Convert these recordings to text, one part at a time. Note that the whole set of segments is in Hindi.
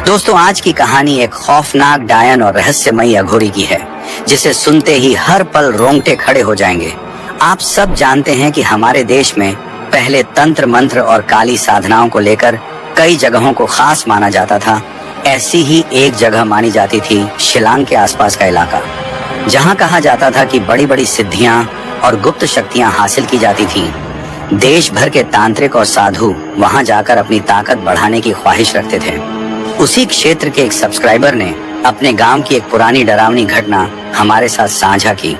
दोस्तों, आज की कहानी एक खौफनाक डायन और रहस्यमयी अघोरी की है, जिसे सुनते ही हर पल रोंगटे खड़े हो जाएंगे। आप सब जानते हैं कि हमारे देश में पहले तंत्र मंत्र और काली साधनाओं को लेकर कई जगहों को खास माना जाता था। ऐसी ही एक जगह मानी जाती थी शिलांग के आसपास का इलाका, जहां कहा जाता था कि बड़ी बड़ी सिद्धियां और गुप्त शक्तियां हासिल की जाती थीं। देश भर के तांत्रिक और साधु वहां जाकर अपनी ताकत बढ़ाने की ख्वाहिश रखते थे। उसी क्षेत्र के एक सब्सक्राइबर ने अपने गांव की एक पुरानी डरावनी घटना हमारे साथ साझा की,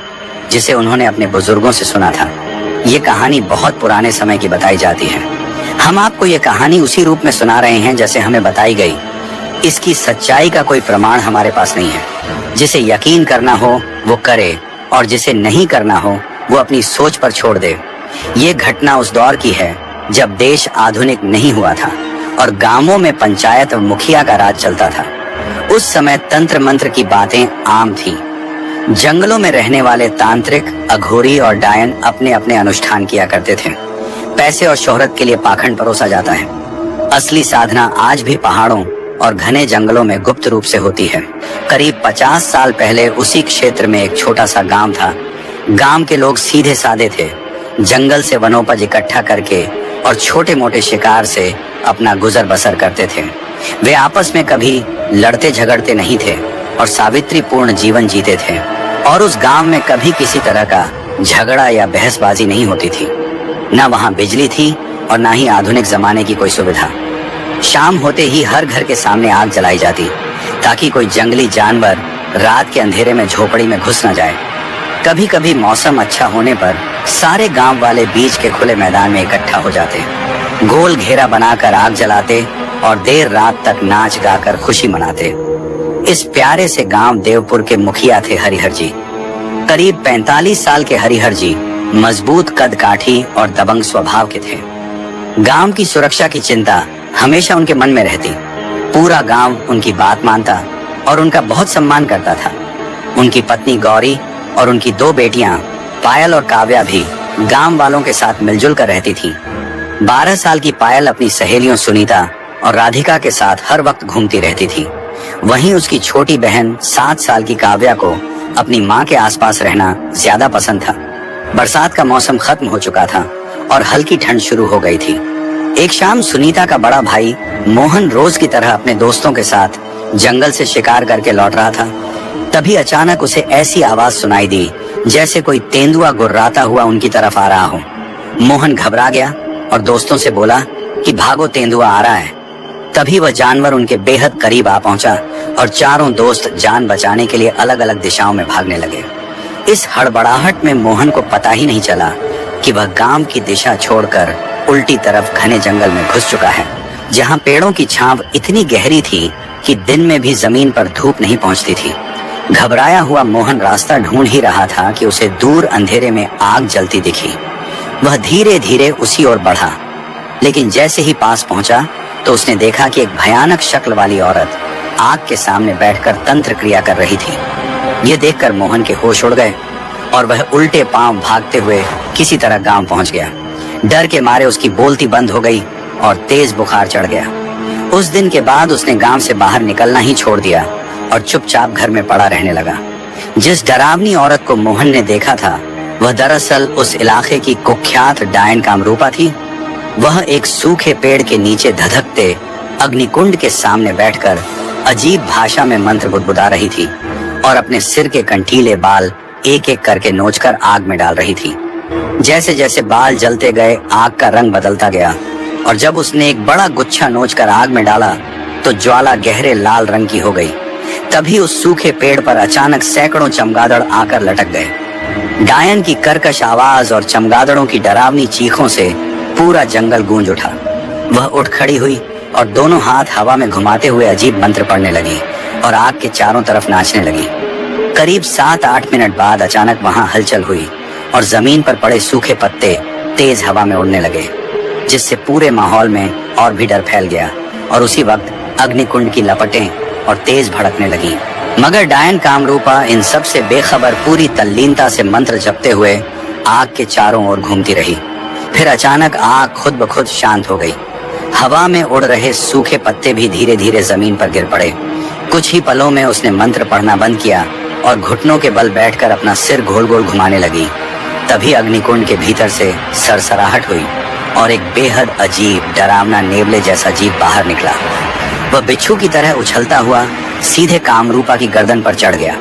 जिसे उन्होंने अपने बुजुर्गों से सुना था। ये कहानी बहुत पुराने समय की बताई जाती है। हम आपको ये कहानी उसी रूप में सुना रहे हैं जैसे हमें बताई गई। इसकी सच्चाई का कोई प्रमाण हमारे पास नहीं है। जिसे यकीन करना हो वो करे, और जिसे नहीं करना हो वो अपनी सोच पर छोड़ दे। ये घटना उस दौर की है जब देश आधुनिक नहीं हुआ था और गांवों में पंचायत और मुखिया का राज चलता था। उस समय तंत्र मंत्र की बातें आम थीं। जंगलों में रहने वाले तांत्रिक, अघोरी और डायन अपने अपने अनुष्ठान किया करते थे। पैसे और शोहरत के लिए पाखंड परोसा जाता है। असली साधना आज भी पहाड़ों और घने जंगलों में गुप्त रूप से होती है। करीब 50 साल पहले उसी क्षेत्र में एक छोटा सा गांव था। गांव के लोग सीधे साधे थे। जंगल से वनोपज इकट्ठा करके और छोटे मोटे शिकार से अपना गुजर बसर करते थे। वे आपस में कभी लड़ते झगड़ते नहीं थे और सावित्रीपूर्ण जीवन जीते थे। और उस गांव में कभी किसी तरह का झगड़ा या बहसबाजी नहीं होती थी। न वहां बिजली थी और न ही आधुनिक जमाने की कोई सुविधा। शाम होते ही हर घर के सामने आग जलाई जाती, ताकि कोई जंगली जानवर रात के अंधेरे में झोपड़ी में घुस न जाए। कभी कभी मौसम अच्छा होने पर सारे गांव वाले बीच के खुले मैदान में इकट्ठा हो जाते, गोल घेरा बनाकर आग जलाते और देर रात तक नाच गाकर खुशी मनाते। इस प्यारे से गांव देवपुर के मुखिया थे हरिहर जी। करीब 45 साल के हरिहर जी मजबूत कद काठी और दबंग स्वभाव के थे। गांव की सुरक्षा की चिंता हमेशा उनके मन में रहती। पूरा गांव उनकी बात मानता और उनका बहुत सम्मान करता था। उनकी पत्नी गौरी और उनकी 2 बेटियां पायल और काव्या भी गांव वालों के साथ मिलजुल कर रहती थीं। 12 साल की पायल अपनी सहेलियों सुनीता और राधिका के साथ हर वक्त घूमती रहती थी। वहीं उसकी छोटी बहन 7 साल की काव्या को अपनी माँ के आसपास रहना ज्यादा पसंद था। बरसात का मौसम खत्म हो चुका था और हल्की ठंड शुरू हो गई थी। एक शाम सुनीता का बड़ा भाई मोहन रोज की तरह अपने दोस्तों के साथ जंगल से शिकार करके लौट रहा था। तभी अचानक उसे ऐसी आवाज सुनाई दी जैसे कोई तेंदुआ गुर्राता हुआ उनकी तरफ आ रहा हो। मोहन घबरा गया और दोस्तों से बोला कि भागो, तेंदुआ आ रहा है। तभी वह जानवर उनके बेहद करीब आ पहुंचा और चारों दोस्त जान बचाने के लिए अलग अलग दिशाओं में भागने लगे। इस हड़बड़ाहट में मोहन को पता ही नहीं चला कि वह गांव की दिशा छोड़कर उल्टी तरफ घने जंगल में घुस चुका है, जहां पेड़ों की छांव इतनी गहरी थी कि दिन में भी जमीन पर धूप नहीं पहुंचती थी। घबराया हुआ मोहन रास्ता ढूंढ ही रहा था कि उसे दूर अंधेरे में आग जलती दिखी। वह धीरे धीरे उसी ओर बढ़ा, लेकिन जैसे ही पास पहुंचा तो उसने देखा कि एक भयानक शक्ल वाली औरत आग के सामने बैठकर तंत्र क्रिया कर रही थी। ये देखकर मोहन के होश उड़ गए और वह उल्टे पांव भागते हुए किसी तरह गांव पहुंच गया। डर के मारे उसकी बोलती बंद हो गई और तेज बुखार चढ़ गया। उस दिन के बाद उसने गांव से बाहर निकलना ही छोड़ दिया और चुपचाप घर में पड़ा रहने लगा। जिस डरावनी औरत को मोहन ने देखा था वह दरअसल उस इलाके की कुख्यात डायन कामरूपा थी। वह एक सूखे पेड़ के नीचे धधकते अग्निकुंड के सामने बैठकर अजीब भाषा में मंत्र बुदबुदा रही थी और अपने सिर के कंठीले बाल एक एक करके नोचकर आग में डाल रही थी। जैसे जैसे बाल जलते गए आग का रंग बदलता गया और जब उसने एक बड़ा गुच्छा नोचकर आग में डाला तो ज्वाला गहरे लाल रंग की हो गई। तभी उस सूखे पेड़ पर अचानक सैकड़ों चमगादड़ आकर लटक गए। डायन की कर्कश आवाज और चमगादड़ों की डरावनी चीखों से पूरा जंगल गूंज उठा। वह उठ खड़ी हुई और दोनों हाथ हवा में घुमाते हुए अजीब मंत्र पढ़ने लगी और आग के चारों तरफ नाचने लगी। करीब 7-8 मिनट बाद अचानक वहां हलचल हुई और जमीन पर पड़े सूखे पत्ते तेज हवा में उड़ने लगे, जिससे पूरे माहौल में और भी डर फैल गया। और उसी वक्त अग्निकुंड की लपटें और तेज भड़कने लगी। मगर डायन कामरूपा इन सब से बेखबर पूरी तल्लीनता से मंत्र जपते हुए आग के चारों ओर घूमती रही। फिर अचानक आग खुद ब खुद शांत हो गई। हवा में उड़ रहे सूखे पत्ते भी धीरे धीरे जमीन पर गिर पड़े। कुछ ही पलों में उसने मंत्र पढ़ना बंद किया और घुटनों के बल बैठकर अपना सिर गोल गोल घुमाने लगी। तभी अग्निकुंड के भीतर से सरसराहट हुई और एक बेहद अजीब डरावना नेवले जैसा जीव बाहर निकला। वह बिच्छू की तरह उछलता हुआ सीधे कामरूपा की गर्दन पर चढ़ गया।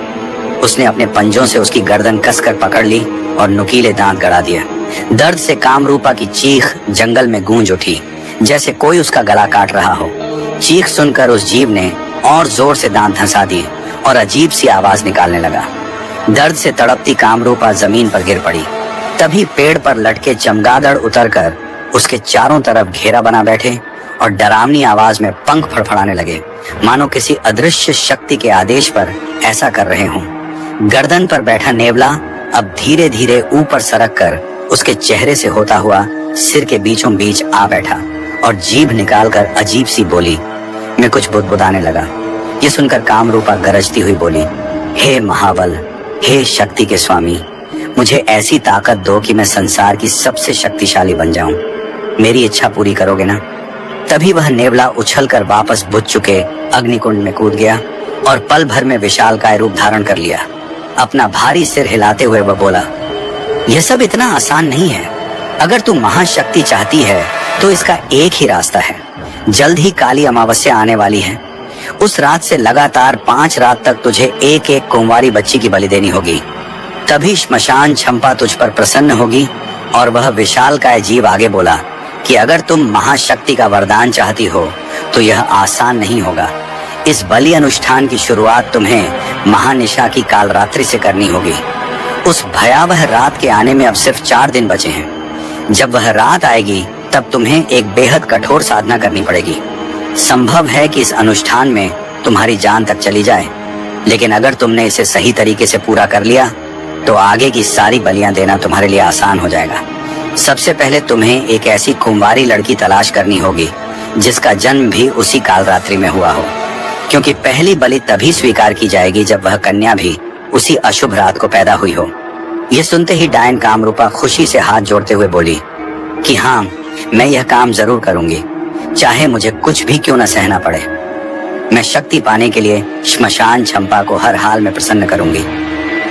उसने अपने पंजों से उसकी गर्दन कसकर पकड़ ली और नुकीले दांत गड़ा दिए। दर्द से कामरूपा की चीख जंगल में गूंज उठी, जैसे कोई उसका गला काट रहा हो। चीख सुनकर उस जीव ने और जोर से दांत धंसा दिए और अजीब सी आवाज निकालने लगा। दर्द से तड़पती कामरूपा जमीन पर गिर पड़ी। तभी पेड़ पर लटके चमगादड़ उतरकर उसके चारों तरफ घेरा बना बैठे और डरावनी आवाज में पंख फड़फड़ाने लगे, मानो किसी अदृश्य शक्ति के आदेश पर ऐसा कर रहे हों। गर्दन पर बैठा नेवला अब धीरे धीरे ऊपर सरक कर उसके चेहरे से होता हुआ सिर के बीचों बीच आ बैठा और जीभ निकालकर अजीब सी बोली में कुछ बुदबुदाने लगा। ये सुनकर कामरूपा गरजती हुई बोली, हे महाबल, हे शक्ति के स्वामी, मुझे ऐसी ताकत दो कि मैं संसार की सबसे शक्तिशाली बन जाऊं। मेरी इच्छा पूरी करोगे ना? तभी वह नेवला उछलकर वापस बुझ चुके अग्निकुंड में कूद गया और पल भर में विशालकाय रूप धारण कर लिया। अपना भारी सिर हिलाते हुए वह बोला, यह सब इतना आसान नहीं है। अगर तू महाशक्ति चाहती है तो इसका एक ही रास्ता है। जल्द ही काली अमावस्या आने वाली है। उस रात से लगातार 5 रात तक तुझे एक एक कुंवारी बच्ची की बलि देनी होगी। तभी श्मशान छंपा तुझ पर प्रसन्न होगी। और वह विशालकाय जीव आगे बोला कि अगर तुम महाशक्ति का वरदान चाहती हो तो यह आसान नहीं होगा। इस बलि अनुष्ठान की शुरुआत तुम्हें महानिशा की कालरात्रि से करनी होगी। उस भयावह रात के आने में अब सिर्फ 4 दिन बचे हैं। जब वह रात आएगी तब तुम्हें एक बेहद कठोर साधना करनी पड़ेगी। संभव है कि इस अनुष्ठान में तुम्हारी जान तक चली जाए, लेकिन अगर तुमने इसे सही तरीके से पूरा कर लिया तो आगे की सारी बलियां देना तुम्हारे लिए आसान हो जाएगा। सबसे पहले तुम्हें एक ऐसी कुंवारी लड़की तलाश करनी होगी जिसका जन्म भी उसी कालरात्रि में हुआ हो, क्योंकि पहली बलि तभी स्वीकार की जाएगी जब वह कन्या भी उसी अशुभ रात को पैदा हुई हो। यह सुनते ही डायन कामरूपा खुशी से हाथ जोड़ते हुए बोली कि हाँ, मैं यह काम जरूर करूंगी, चाहे मुझे कुछ भी क्यों न सहना पड़े। मैं शक्ति पाने के लिए श्मशान छंपा को हर हाल में प्रसन्न करूंगी।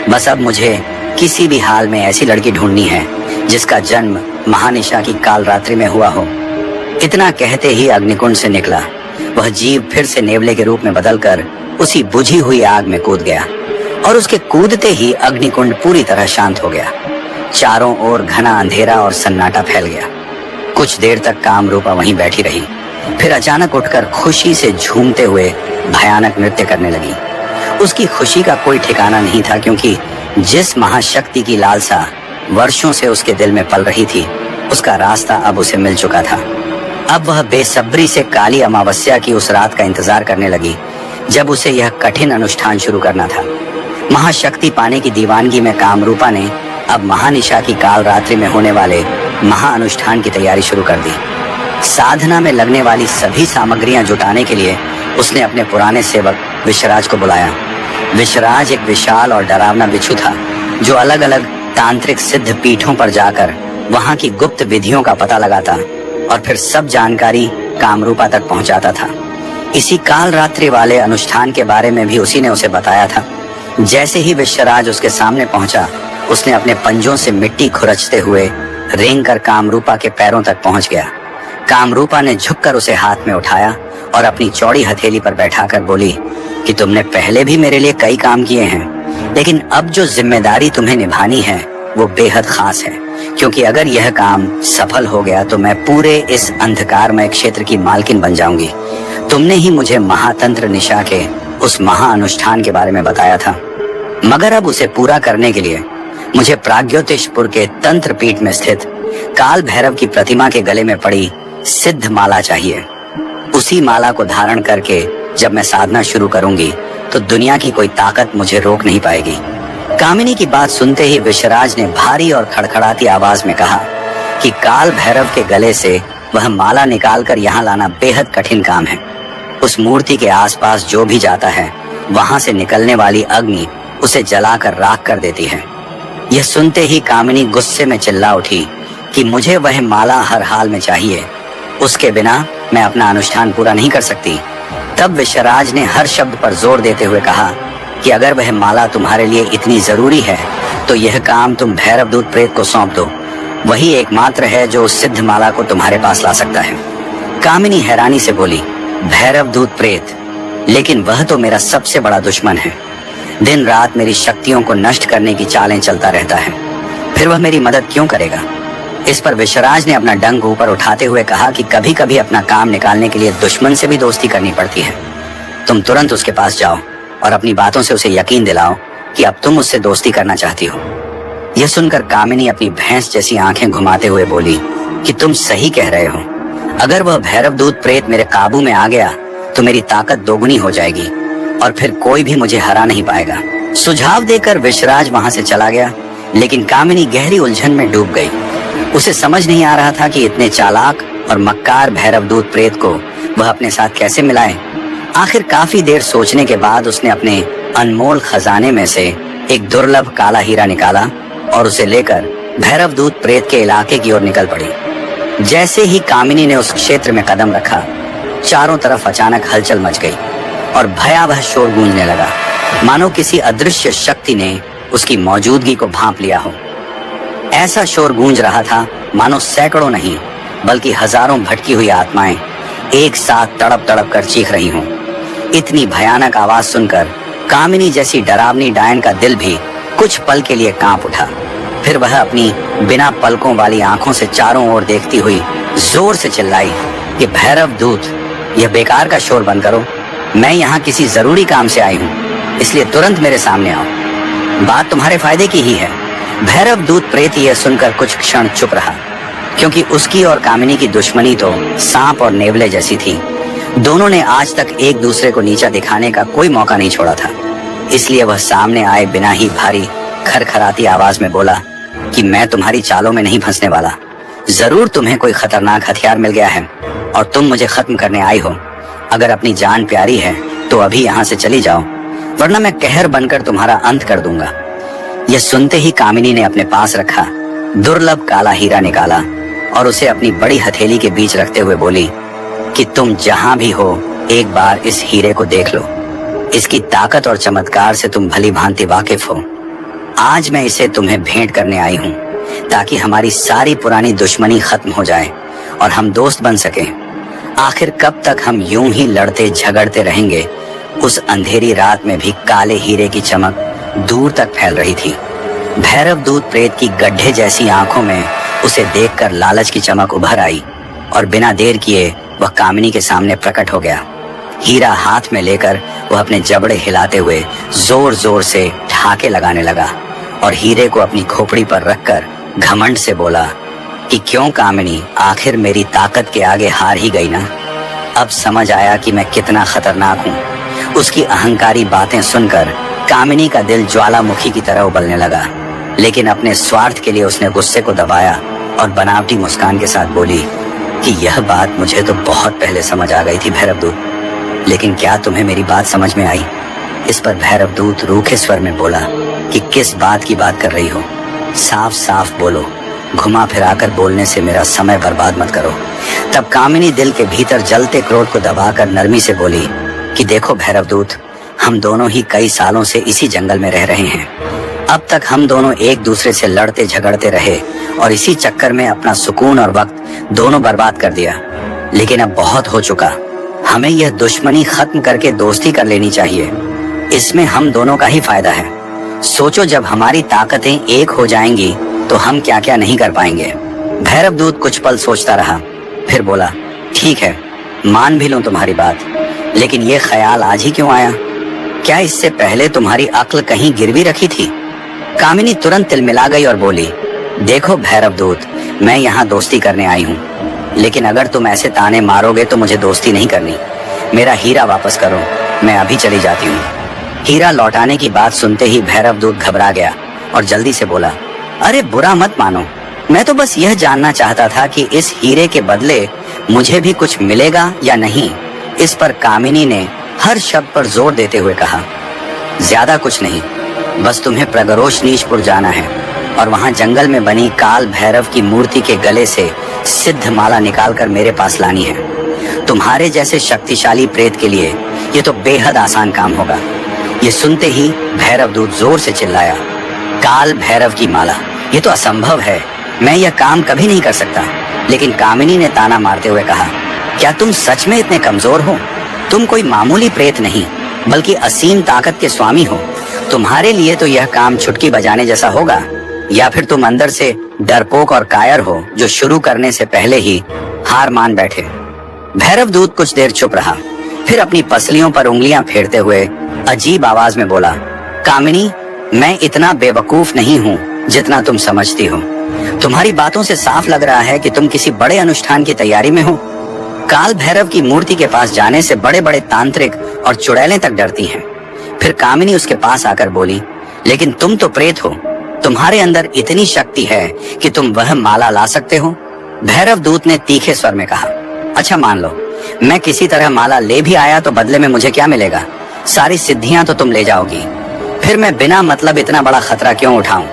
बस अब मुझे किसी भी हाल में ऐसी लड़की ढूंढनी है जिसका जन्म महानिशा की कालरात्रि में हुआ हो। इतना कहते ही अग्निकुंड से निकला वह जीव फिर से नेवले के रूप में बदलकर उसी बुझी हुई आग में कूद गया और उसके कूदते ही अग्निकुंड पूरी तरह शांत हो गया। चारों ओर घना अंधेरा और सन्नाटा फैल गया। कुछ देर तक कामरूपा वहीं बैठी रही, फिर अचानक उठकर खुशी से झूमते हुए भयानक नृत्य करने लगी। उसकी खुशी का कोई ठिकाना नहीं था, क्योंकि जिस महाशक्ति की लालसा वर्षों से उसके दिल में पल रही थी उसका रास्ता अब उसे मिल चुका था। अब वह बेसब्री से काली अमावस्या की उस रात का इंतजार करने लगी जब उसे यह कठिन अनुष्ठान शुरू करना था। महाशक्ति पाने की दीवानगी में कामरूपा ने अब महानिशा की कालरात्रि में होने वाले महाअनुष्ठान की तैयारी शुरू कर दी। साधना में लगने वाली सभी सामग्रियां जुटाने के लिए उसने अपने पुराने सेवक विश्वराज को बुलाया। विश्वराज एक विशाल और डरावना बिच्छू था जो अलग अलग तांत्रिक सिद्ध पीठों पर जाकर वहां की गुप्त विधियों का पता लगाता और फिर सब जानकारी कामरूपा तक पहुंचाता था। इसी कालरात्रि वाले अनुष्ठान के बारे में भी उसी ने उसे बताया था। जैसे ही विश्वराज उसके सामने पहुंचा, उसने अपने पंजों से मिट्टी खुरचते हुए रेंग कर कामरूपा के पैरों तक पहुंच गया। कामरूपा ने झुककर उसे हाथ में उठाया और अपनी चौड़ी हथेली पर बैठाकर बोली कि तुमने पहले भी मेरे लिए कई काम किए हैं, लेकिन अब जो जिम्मेदारी तुम्हें निभानी है वो बेहद खास है, क्योंकि अगर यह काम सफल हो गया तो मैं पूरे इस अंधकारमय क्षेत्र की मालकिन बन जाऊंगी। तुमने ही मुझे महातंत्र निशा के उस महाअनुष्ठान के बारे में बताया था, मगर अब उसे पूरा करने के लिए मुझे प्राग्योतिषपुर के तंत्र पीठ में स्थित काल भैरव की प्रतिमा के गले में पड़ी सिद्ध माला चाहिए। उसी माला को धारण करके जब मैं साधना शुरू करूंगी तो दुनिया की कोई ताकत मुझे रोक नहीं पाएगी। कामिनी की बात सुनते ही विश्वराज ने भारी और खड़खड़ाती आवाज में कहा कि काल भैरव के गले से वह माला निकालकर यहाँ लाना बेहद कठिन काम है। उस मूर्ति के आसपास जो भी जाता है वहां से निकलने वाली अग्नि उसे जलाकर राख कर देती है। यह सुनते ही कामिनी गुस्से में चिल्ला उठी कि मुझे वह माला हर हाल में चाहिए। उसके बिना मैं अपना अनुष्ठान पूरा नहीं कर सकती। तब विश्वराज ने हर शब्द पर जोर देते हुए कहा कि अगर वह माला तुम्हारे लिए इतनी जरूरी है तो यह काम तुम भैरवदूत प्रेत को सौंप दो। वही एकमात्र है जो उस सिद्ध माला को तुम्हारे पास ला सकता है। कामिनी हैरानी से बोली, भैरवदूत प्रेत? लेकिन वह तो मेरा सबसे बड़ा दुश्मन है। दिन रात मेरी शक्तियों को नष्ट करने की चालें चलता रहता है, फिर वह मेरी मदद क्यों करेगा? इस पर विश्वराज ने अपना डंक ऊपर उठाते हुए कहा कि कभी कभी अपना काम निकालने के लिए दुश्मन से भी दोस्ती करनी पड़ती है। तुम तुरंत उसके पास जाओ और अपनी बातों से उसे यकीन दिलाओ कि अब तुम उससे दोस्ती करना चाहती हो। यह सुनकर कामिनी अपनी भैंस जैसी आंखें घुमाते हुए बोली कि तुम सही कह रहे हो। अगर वह भैरवदूत प्रेत मेरे काबू में आ गया तो मेरी ताकत दोगुनी हो जाएगी और फिर कोई भी मुझे हरा नहीं पाएगा। सुझाव देकर विश्वराज वहां से चला गया, लेकिन कामिनी गहरी उलझन में डूब गई। उसे समझ नहीं आ रहा था कि इतने चालाक और मक्कार भैरवदूत प्रेत को वह अपने साथ कैसे मिलाए। आखिर काफी देर सोचने के बाद उसने अपने अनमोल खजाने में से एक दुर्लभ काला हीरा निकाला और उसे लेकर भैरवदूत प्रेत के इलाके की ओर निकल पड़ी। जैसे ही कामिनी ने उस क्षेत्र में कदम रखा, चारों तरफ अचानक हलचल मच गई और भयावह शोर गूंजने लगा, मानो किसी अदृश्य शक्ति ने उसकी मौजूदगी को भांप लिया हो। ऐसा शोर गूंज रहा था मानो सैकड़ों नहीं बल्कि हजारों भटकी हुई आत्माएं एक साथ तड़प तड़प कर चीख रही हों। इतनी भयानक आवाज सुनकर कामिनी जैसी डरावनी डायन का दिल भी कुछ पल के लिए कांप उठा। फिर वह अपनी बिना पलकों वाली आंखों से चारों ओर देखती हुई जोर से चिल्लाई कि भैरवदूत, यह बेकार का शोर बंद करो। मैं यहाँ किसी जरूरी काम से आई हूँ, इसलिए तुरंत मेरे सामने आओ। बात तुम्हारे फायदे की ही है। भैरवदूत प्रेत यह सुनकर कुछ क्षण चुप रहा, क्योंकि उसकी और कामिनी की दुश्मनी तो सांप और नेवले जैसी थी। दोनों ने आज तक एक दूसरे को नीचा दिखाने का कोई मौका नहीं छोड़ा था। इसलिए वह सामने आए बिना ही भारी खरखराती आवाज में बोला कि मैं तुम्हारी चालों में नहीं फंसने वाला। जरूर तुम्हें कोई खतरनाक हथियार मिल गया है और तुम मुझे खत्म करने आई हो। अगर अपनी जान प्यारी है तो अभी यहाँ से चली जाओ, वरना मैं कहर बनकर तुम्हारा अंत कर दूंगा। यह सुनते ही कामिनी ने अपने पास रखा दुर्लभ काला हीरा निकाला और उसे अपनी बड़ी हथेली के बीच रखते हुए बोली कि तुम जहां भी हो एक बार इस हीरे को देख लो। इसकी ताकत और चमत्कार से तुम भली भांति वाकिफ हो। आज मैं इसे तुम्हें भेंट करने आई हूँ ताकि हमारी सारी पुरानी दुश्मनी खत्म हो जाए और हम दोस्त बन सकें। आखिर कब तक हम यूं ही लड़ते झगड़ते रहेंगे? उस अंधेरी रात में भी काले हीरे की चमक दूर तक फैल रही थी। भैरवदूत प्रेत की गड्ढे जैसी आंखों में उसे देखकर लालच की चमक उभर आई और बिना देर किए वह कामिनी के सामने प्रकट हो गया। हीरा हाथ में लेकर वह अपने जबड़े हिलाते हुए जोर जोर से ठाके लगाने लगा और हीरे को अपनी खोपड़ी पर रखकर घमंड से बोला कि क्यों कामिनी, आखिर मेरी ताकत के आगे हार ही गई ना? अब समझ आया कि मैं कितना खतरनाक हूँ। उसकी अहंकारी बातें सुनकर कामिनी का दिल ज्वालामुखी की तरह उबलने लगा, लेकिन अपने स्वार्थ के लिए उसने गुस्से को दबाया और बनावटी मुस्कान के साथ बोली कि यह बात मुझे तो बहुत पहले समझ आ गई थी भैरवदूत, लेकिन क्या तुम्हें मेरी बात समझ में आई? इस पर भैरवदूत रूखे स्वर में बोला कि किस बात की बात कर रही हो? साफ साफ बोलो, घुमा फिराकर बोलने से मेरा समय बर्बाद मत करो। तब कामिनी दिल के भीतर जलते क्रोध को दबाकर नरमी से बोली कि देखो भैरवदूत, हम दोनों ही कई सालों से इसी जंगल में रह रहे हैं। अब तक हम दोनों एक दूसरे से लड़ते झगड़ते रहे और इसी चक्कर में अपना सुकून और वक्त दोनों बर्बाद कर दिया। लेकिन अब बहुत हो चुका, हमें यह दुश्मनी खत्म करके दोस्ती कर लेनी चाहिए। इसमें हम दोनों का ही फायदा है। सोचो, जब हमारी ताकतें एक हो जाएंगी तो हम क्या क्या नहीं कर पाएंगे। भैरवदूत कुछ पल सोचता रहा, फिर बोला ठीक है, मान भी लूं तुम्हारी बात, लेकिन ये ख्याल आज ही क्यों आया? क्या इससे पहले तुम्हारी अक्ल कहीं गिरवी रखी थी? कामिनी तुरंत तिलमिला गई और बोली, देखो भैरवदूत, मैं यहाँ दोस्ती करने आई हूँ, लेकिन अगर तुम ऐसे ताने मारोगे तो मुझे दोस्ती नहीं करनी। मेरा हीरा वापस करो, मैं अभी चली जाती हूँ। हीरा लौटाने की बात सुनते ही भैरवदूत घबरा गया और जल्दी से बोला, अरे बुरा मत मानो, मैं तो बस यह जानना चाहता था कि इस हीरे के बदले मुझे भी कुछ मिलेगा या नहीं। इस पर कामिनी ने हर शब्द पर जोर देते हुए कहा, ज्यादा कुछ नहीं, बस तुम्हें प्रगरोश नीचपुर जाना है और वहाँ जंगल में बनी काल भैरव की मूर्ति के गले से सिद्ध माला निकालकर मेरे पास लानी है। तुम्हारे जैसे शक्तिशाली प्रेत के लिए ये तो बेहद आसान काम होगा। ये सुनते ही भैरव दूत जोर से चिल्लाया, काल भैरव की माला, ये तो असंभव है, मैं यह काम कभी नहीं कर सकता। लेकिन कामिनी ने ताना मारते हुए कहा, क्या तुम सच में इतने कमजोर हो? तुम कोई मामूली प्रेत नहीं बल्कि असीम ताकत के स्वामी हो। तुम्हारे लिए तो यह काम चुटकी बजाने जैसा होगा, या फिर तुम अंदर से डरपोक और कायर हो जो शुरू करने से पहले ही हार मान बैठे। भैरव दूत कुछ देर चुप रहा, फिर अपनी पसलियों पर उंगलियां फेरते हुए अजीब आवाज में बोला, कामिनी, मैं इतना बेवकूफ नहीं हूँ जितना तुम समझती हो। तुम्हारी बातों से साफ लग रहा है कि तुम किसी बड़े अनुष्ठान की तैयारी में हो। काल भैरव की मूर्ति के पास जाने से बड़े बड़े तांत्रिक और चुड़ैलें तक डरती हैं। फिर कामिनी उसके पास आकर बोली, लेकिन तुम तो प्रेत हो, तुम्हारे अंदर इतनी शक्ति है कि तुम वह माला ला सकते हो? भैरव दूत ने तीखे स्वर में कहा, अच्छा मान लो मैं किसी तरह माला ले भी आया तो बदले में मुझे क्या मिलेगा? सारी सिद्धियां तो तुम ले जाओगी। फिर मैं बिना मतलब इतना बड़ा खतरा क्यों उठाऊं?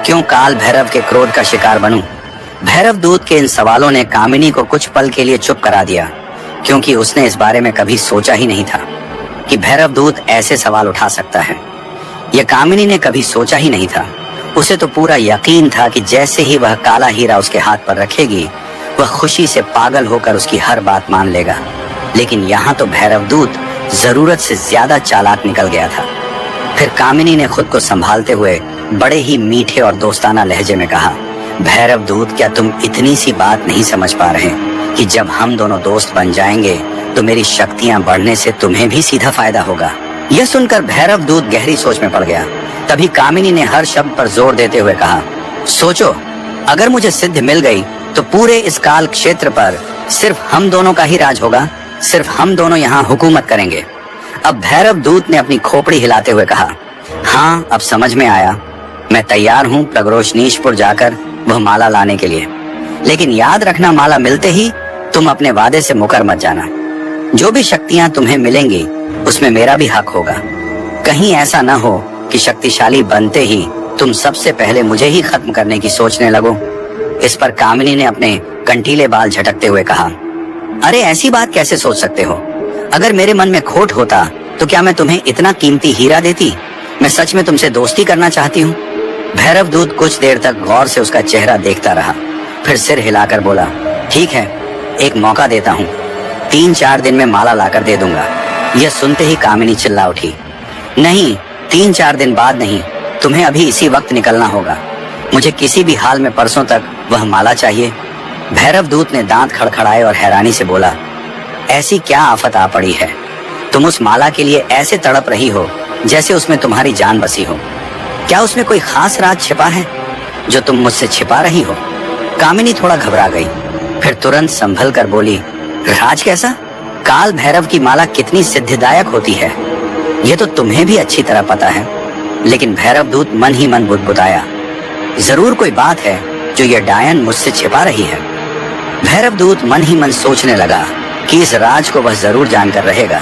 क्यों काल भैरव के क्रोध का शिकार बनूं? भैरव दूत के इन सवालों ने कामिनी को कुछ पल के लिए चुप करा दिया, क्योंकि उसने इस बारे में कभी सोचा ही नहीं था कि भैरव दूत ऐसे सवाल उठा सकता है। यह कामिनी ने कभी सोचा ही नहीं था। उसे तो पूरा यकीन था कि जैसे ही वह काला हीरा उसके हाथ पर रखेगी, वह खुशी से पागल होकर उसकी हर बात मान लेगा। लेकिन यहाँ तो भैरव दूत जरूरत से ज्यादा चालाक निकल गया था। फिर कामिनी ने खुद को संभालते हुए बड़े ही मीठे और दोस्ताना लहजे में कहा, भैरव दूत, क्या तुम इतनी सी बात नहीं समझ पा रहे कि जब हम दोनों दोस्त बन जाएंगे तो मेरी शक्तियां बढ़ने से तुम्हें भी सीधा फायदा होगा? यह सुनकर भैरव दूत गहरी सोच में पड़ गया। तभी कामिनी ने हर शब्द पर जोर देते हुए कहा, सोचो, अगर मुझे सिद्ध मिल गई तो पूरे इस काल क्षेत्र पर सिर्फ हम दोनों का ही राज होगा, सिर्फ हम दोनों यहाँ हुकूमत करेंगे। अब भैरव दूत ने अपनी खोपड़ी हिलाते हुए कहा, हाँ, अब समझ में आया। मैं तैयार हूँ प्रगरोशनीशपुर जाकर वह माला लाने के लिए। लेकिन याद रखना, माला मिलते ही तुम अपने वादे से मुकर मत जाना। जो भी शक्तियाँ तुम्हें मिलेंगी उसमें मेरा भी हक होगा। कहीं ऐसा न हो कि शक्तिशाली बनते ही तुम सबसे पहले मुझे ही खत्म करने की सोचने लगो। इस पर कामिनी ने अपने कंटीले बाल झटकते हुए कहा, अरे ऐसी बात कैसे सोच सकते हो? अगर मेरे मन में खोट होता तो क्या मैं तुम्हें इतना कीमती हीरा देती? मैं सच में तुमसे दोस्ती करना चाहती हूँ। भैरव दूत कुछ देर तक गौर से उसका चेहरा देखता रहा, फिर सिर हिलाकर बोला, ठीक है, एक मौका देता हूँ, 3-4 दिन में माला लाकर दे दूंगा। यह सुनते ही कामिनी चिल्ला उठी, नहीं, 3-4 दिन बाद नहीं, तुम्हें अभी इसी वक्त निकलना होगा। मुझे किसी भी हाल में परसों तक वह माला चाहिए। भैरव दूत ने दांत खड़खड़ाए और हैरानी से बोला, ऐसी क्या आफत आ पड़ी है? तुम उस माला के लिए ऐसे तड़प रही हो जैसे उसमें तुम्हारी जान बसी हो। क्या उसमें कोई खास राज छिपा है जो तुम मुझसे छिपा रही हो? कामिनी थोड़ा घबरा गई, फिर तुरंत संभल कर बोली, राज कैसा? काल भैरव की माला कितनी सिद्धिदायक होती है, ये तो तुम्हें भी अच्छी तरह पता है। लेकिन भैरव दूत मन ही मन बुदबुदाया, जरूर कोई बात है जो ये डायन मुझसे छिपा रही है। भैरव दूत मन ही मन सोचने लगा कि इस राज को वह जरूर जानकर रहेगा।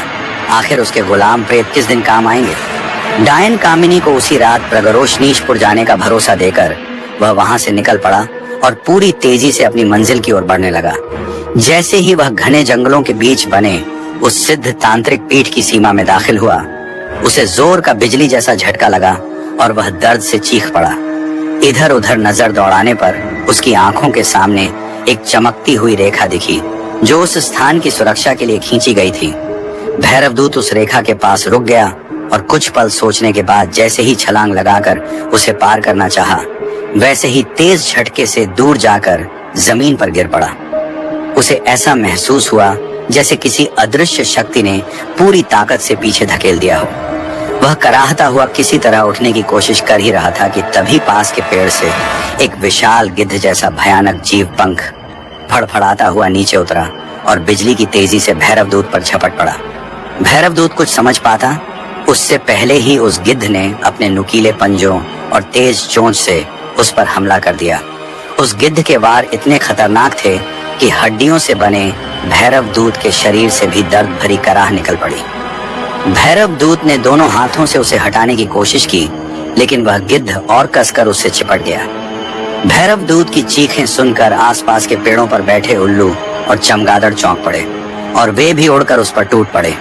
आखिर उसके गुलाम प्रेत किस दिन काम आएंगे। डायन कामिनी को उसी रात प्रगरोशनीशपुर जाने का भरोसा देकर वह वहां से निकल पड़ा और पूरी तेजी से अपनी मंजिल की ओर बढ़ने लगा। जैसे ही वह घने जंगलों के बीच बने उस सिद्ध तांत्रिक पीठ की सीमा में दाखिल हुआ, उसे जोर का बिजली जैसा झटका लगा और वह दर्द से चीख पड़ा। इधर उधर नजर दौड़ाने पर उसकी आंखों के सामने एक चमकती हुई रेखा दिखी जो उस स्थान की सुरक्षा के लिए खींची गई थी। भैरवदूत उस रेखा के पास रुक गया और कुछ पल सोचने के बाद जैसे ही छलांग लगाकर उसे पार करना चाहा, वैसे ही तेज झटके से दूर जाकर जमीन पर गिर पड़ा। उसे ऐसा महसूस हुआ जैसे किसी अदृश्य शक्ति ने पूरी ताकत से पीछे धकेल दिया हो। वह कराहता हुआ किसी तरह उठने की कोशिश कर ही रहा था कि तभी पास के पेड़ से एक विशाल गिद्ध जैसा भयानक जीव पंख फड़फड़ाता हुआ नीचे उतरा और बिजली की तेजी से भैरवदूत पर झपट पड़ा। भैरवदूत कुछ समझ पाता उससे पहले ही उस गिद्ध ने अपने नुकीले पंजों और तेज चोंच से उस पर हमला कर दिया। उस गिद्ध के वार इतने खतरनाक थे कि हड्डियों से बने भैरवदूत के शरीर से भी दर्द भरी कराह निकल पड़ी। भैरवदूत ने दोनों हाथों से उसे हटाने की कोशिश की, लेकिन वह गिद्ध और कसकर उससे चिपट गया। भैरव दूत की चीखें सुनकर आसपास के पेड़ों पर बैठे उल्लू और चमगादड़ चौंक पड़े और वे भी उड़कर उस पर टूट पड़े।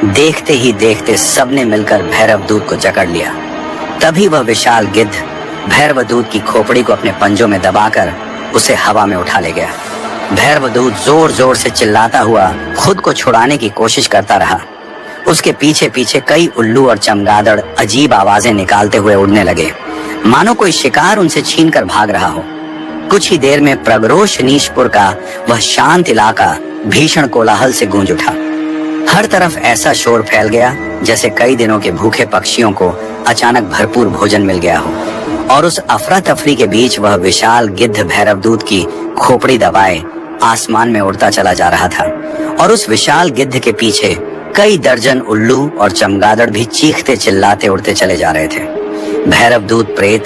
देखते ही देखते सबने मिलकर भैरव दूत को जकड़ लिया। तभी वह विशाल गिद्ध भैरव दूत की खोपड़ी को अपने पंजों में दबाकर उसे हवा में उठा ले गया। भैरव दूत जोर जोर से चिल्लाता हुआ खुद को छुड़ाने की कोशिश करता रहा। उसके पीछे पीछे कई उल्लू और चमगादड़ अजीब आवाजें निकालते हुए उड़ने लगे, मानो कोई शिकार उनसे छीनकर भाग रहा हो। कुछ ही देर में प्रगरोश नीशपुर का वह शांत इलाका भीषण कोलाहल से गूंज उठा। हर तरफ ऐसा शोर फैल गया जैसे कई दिनों के भूखे पक्षियों को अचानक भरपूर भोजन मिल गया हो। और उस अफरा तफरी के बीच वह विशाल गिद्ध भैरव दूत की खोपड़ी दबाए आसमान में उड़ता चला जा रहा था। और उस विशाल गिद्ध के पीछे कई दर्जन उल्लू और चमगादड़ भी चीखते चिल्लाते उड़ते चले जा रहे थे। भैरव दूत प्रेत,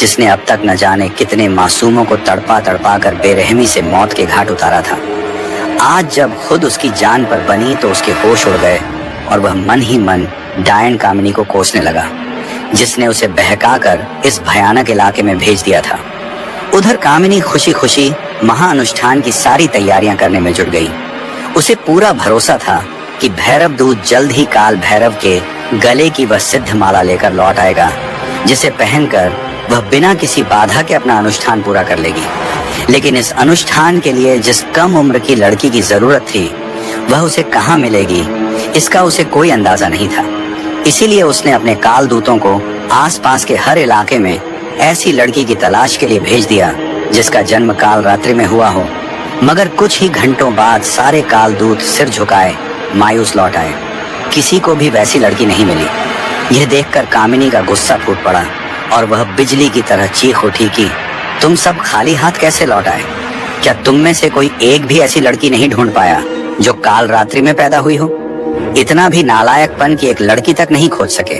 जिसने अब तक न जाने कितने मासूमों को तड़पा तड़पा कर बेरहमी से मौत के घाट उतारा था, आज जब खुद उसकी जान पर बनी तो उसके होश उड़ गए और वह मन ही मन डायन कामिनी को कोसने लगा, जिसने उसे बहकाकर इस भयानक इलाके में भेज दिया था। उधर कामिनी खुशी खुशी महाअनुष्ठान की सारी तैयारियां करने में जुट गई। उसे पूरा भरोसा था कि भैरव दूत जल्द ही काल भैरव के गले की वह सिद्ध माला लेकर लौट आएगा, जिसे पहनकर वह बिना किसी बाधा के अपना अनुष्ठान पूरा कर लेगी। लेकिन इस अनुष्ठान के लिए जिस कम उम्र की लड़की की जरूरत थी, वह उसे कहाँ मिलेगी, इसका उसे कोई अंदाजा नहीं था। इसीलिए उसने अपने काल दूतों को आसपास के हर इलाके में ऐसी लड़की की तलाश के लिए भेज दिया जिसका जन्म काल रात्रि में हुआ हो। मगर कुछ ही घंटों बाद सारे काल दूत सिर झुकाए मायूस लौट आए। किसी को भी वैसी लड़की नहीं मिली। यह देखकर कामिनी का गुस्सा फूट पड़ा और वह बिजली की तरह चीख उठी कि तुम सब खाली हाथ कैसे लौट आए? क्या तुम में से कोई एक भी ऐसी लड़की नहीं ढूंढ पाया जो काल रात्रि में पैदा हुई हो? इतना भी नालायकपन की एक लड़की तक नहीं खोज सके।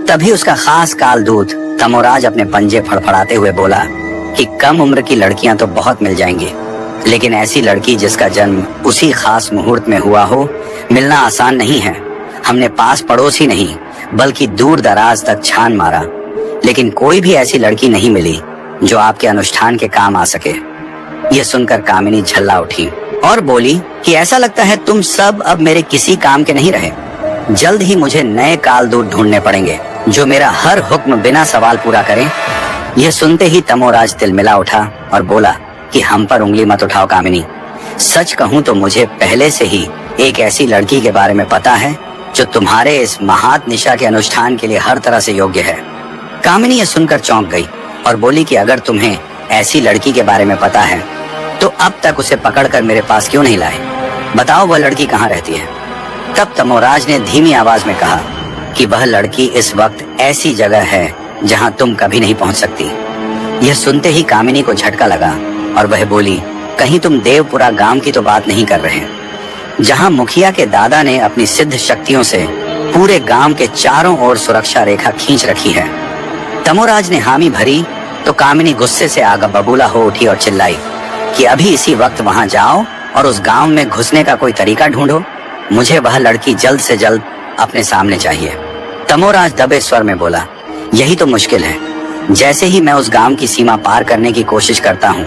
तभी उसका खास काल दूत तमोराज अपने पंजे फड़फड़ाते हुए बोला कि कम उम्र की लड़कियां तो बहुत मिल जाएंगी, लेकिन ऐसी लड़की जिसका जन्म उसी खास मुहूर्त में हुआ हो, मिलना आसान नहीं है। हमने पास पड़ोस ही नहीं बल्कि दूर दराज तक छान मारा, लेकिन कोई भी ऐसी लड़की नहीं मिली जो आपके अनुष्ठान के काम आ सके। यह सुनकर कामिनी झल्ला उठी और बोली कि ऐसा लगता है तुम सब अब मेरे किसी काम के नहीं रहे। जल्द ही मुझे नए काल दूत ढूंढने पड़ेंगे जो मेरा हर हुक्म बिना सवाल पूरा करें। यह सुनते ही तमोराज तिलमिला उठा और बोला कि हम पर उंगली मत उठाओ कामिनी। सच कहूं तो मुझे पहले से ही एक ऐसी लड़की के बारे में पता है जो तुम्हारे इस महात निशा के अनुष्ठान के लिए हर तरह से योग्य है। कामिनी यह सुनकर चौंक गई और बोली कि अगर तुम्हें ऐसी लड़की के बारे में पता है तो अब तक उसे पकड़कर मेरे पास क्यों नहीं लाए? बताओ वह लड़की कहाँ रहती है? तब तमोराज ने धीमी आवाज में कहा कि वह लड़की इस वक्त ऐसी जगह है जहाँ तुम कभी नहीं पहुँच सकती। यह सुनते ही कामिनी को झटका लगा और वह बोली, कहीं तुम देवपुरा गांव की तो बात नहीं कर रहे, जहाँ मुखिया के दादा ने अपनी सिद्ध शक्तियों से पूरे गांव के चारों ओर सुरक्षा रेखा खींच रखी है। तमोराज ने हामी भरी तो कामिनी गुस्से से आग बबूला हो उठी और चिल्लाई कि अभी इसी वक्त वहां जाओ और उस गांव में घुसने का कोई तरीका ढूंढो। मुझे वह लड़की जल्द से जल्द अपने सामने चाहिए। तमोराज दबे स्वर में बोला, यही तो मुश्किल है। जैसे ही मैं उस गांव की सीमा पार करने की कोशिश करता हूँ,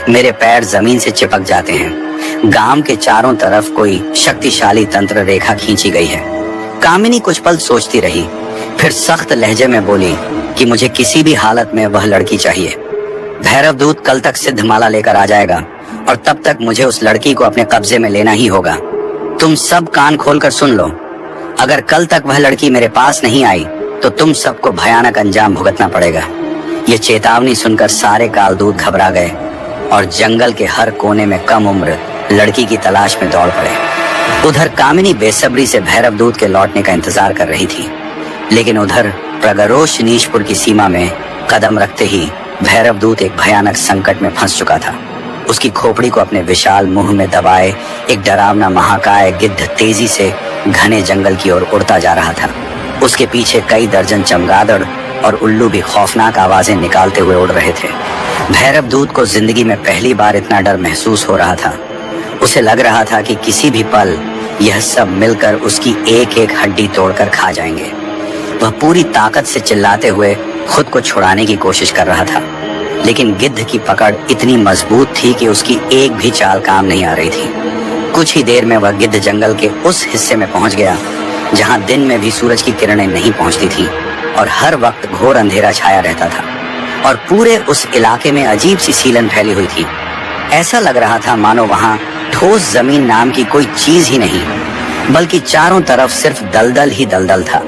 मेरे पैर जमीन से चिपक जाते हैं। गांव के चारों तरफ कोई शक्तिशाली तंत्र रेखा खींची गई है। कामिनी कुछ पल सोचती रही, फिर सख्त लहजे में बोली कि मुझे किसी भी हालत में वह लड़की चाहिए। भैरव दूत कल तक सिद्ध माला लेकर आ जाएगा और तब तक मुझे उस लड़की को अपने कब्जे में लेना ही होगा। तुम सब कान खोलकर सुन लो, अगर कल तक वह लड़की मेरे पास नहीं आई तो तुम सबको भयानक अंजाम भुगतना पड़ेगा। ये चेतावनी सुनकर सारे कालदूत घबरा गए और जंगल के हर कोने में कम उम्र लड़की की तलाश में दौड़ पड़े। उधर कामिनी बेसब्री से भैरव दूत के लौटने का इंतजार कर रही थी, लेकिन उधर प्रगरोश नीशपुर की सीमा में कदम रखते ही भैरव दूत एक भयानक संकट में फंस चुका था। उसकी खोपड़ी को अपने विशाल मुंह में दबाए एक डरावना महाकाय गिद्ध तेजी से घने जंगल की ओर उड़ता जा रहा था। उसके पीछे कई दर्जन चमगादड़ और उल्लू भी खौफनाक आवाजें निकालते हुए उड़ रहे थे। भैरव दूत को जिंदगी में पहली बार इतना डर महसूस हो रहा था। उसे लग रहा था कि किसी भी पल यह सब मिलकर उसकी एक एक हड्डी तोड़कर खा जाएंगे। वह पूरी ताकत से चिल्लाते हुए खुद को छुड़ाने की कोशिश कर रहा था, लेकिन गिद्ध की पकड़ इतनी मजबूत थी कि उसकी एक भी चाल काम नहीं आ रही थी। कुछ ही देर में वह गिद्ध जंगल के उस हिस्से में पहुंच गया जहां दिन में भी सूरज की किरणें नहीं पहुंचती थी और हर वक्त घोर अंधेरा छाया रहता था और पूरे उस इलाके में अजीब सी सीलन फैली हुई थी। ऐसा लग रहा था मानो वहां ठोस जमीन नाम की कोई चीज ही नहीं, बल्कि चारों तरफ सिर्फ दलदल ही दलदल था,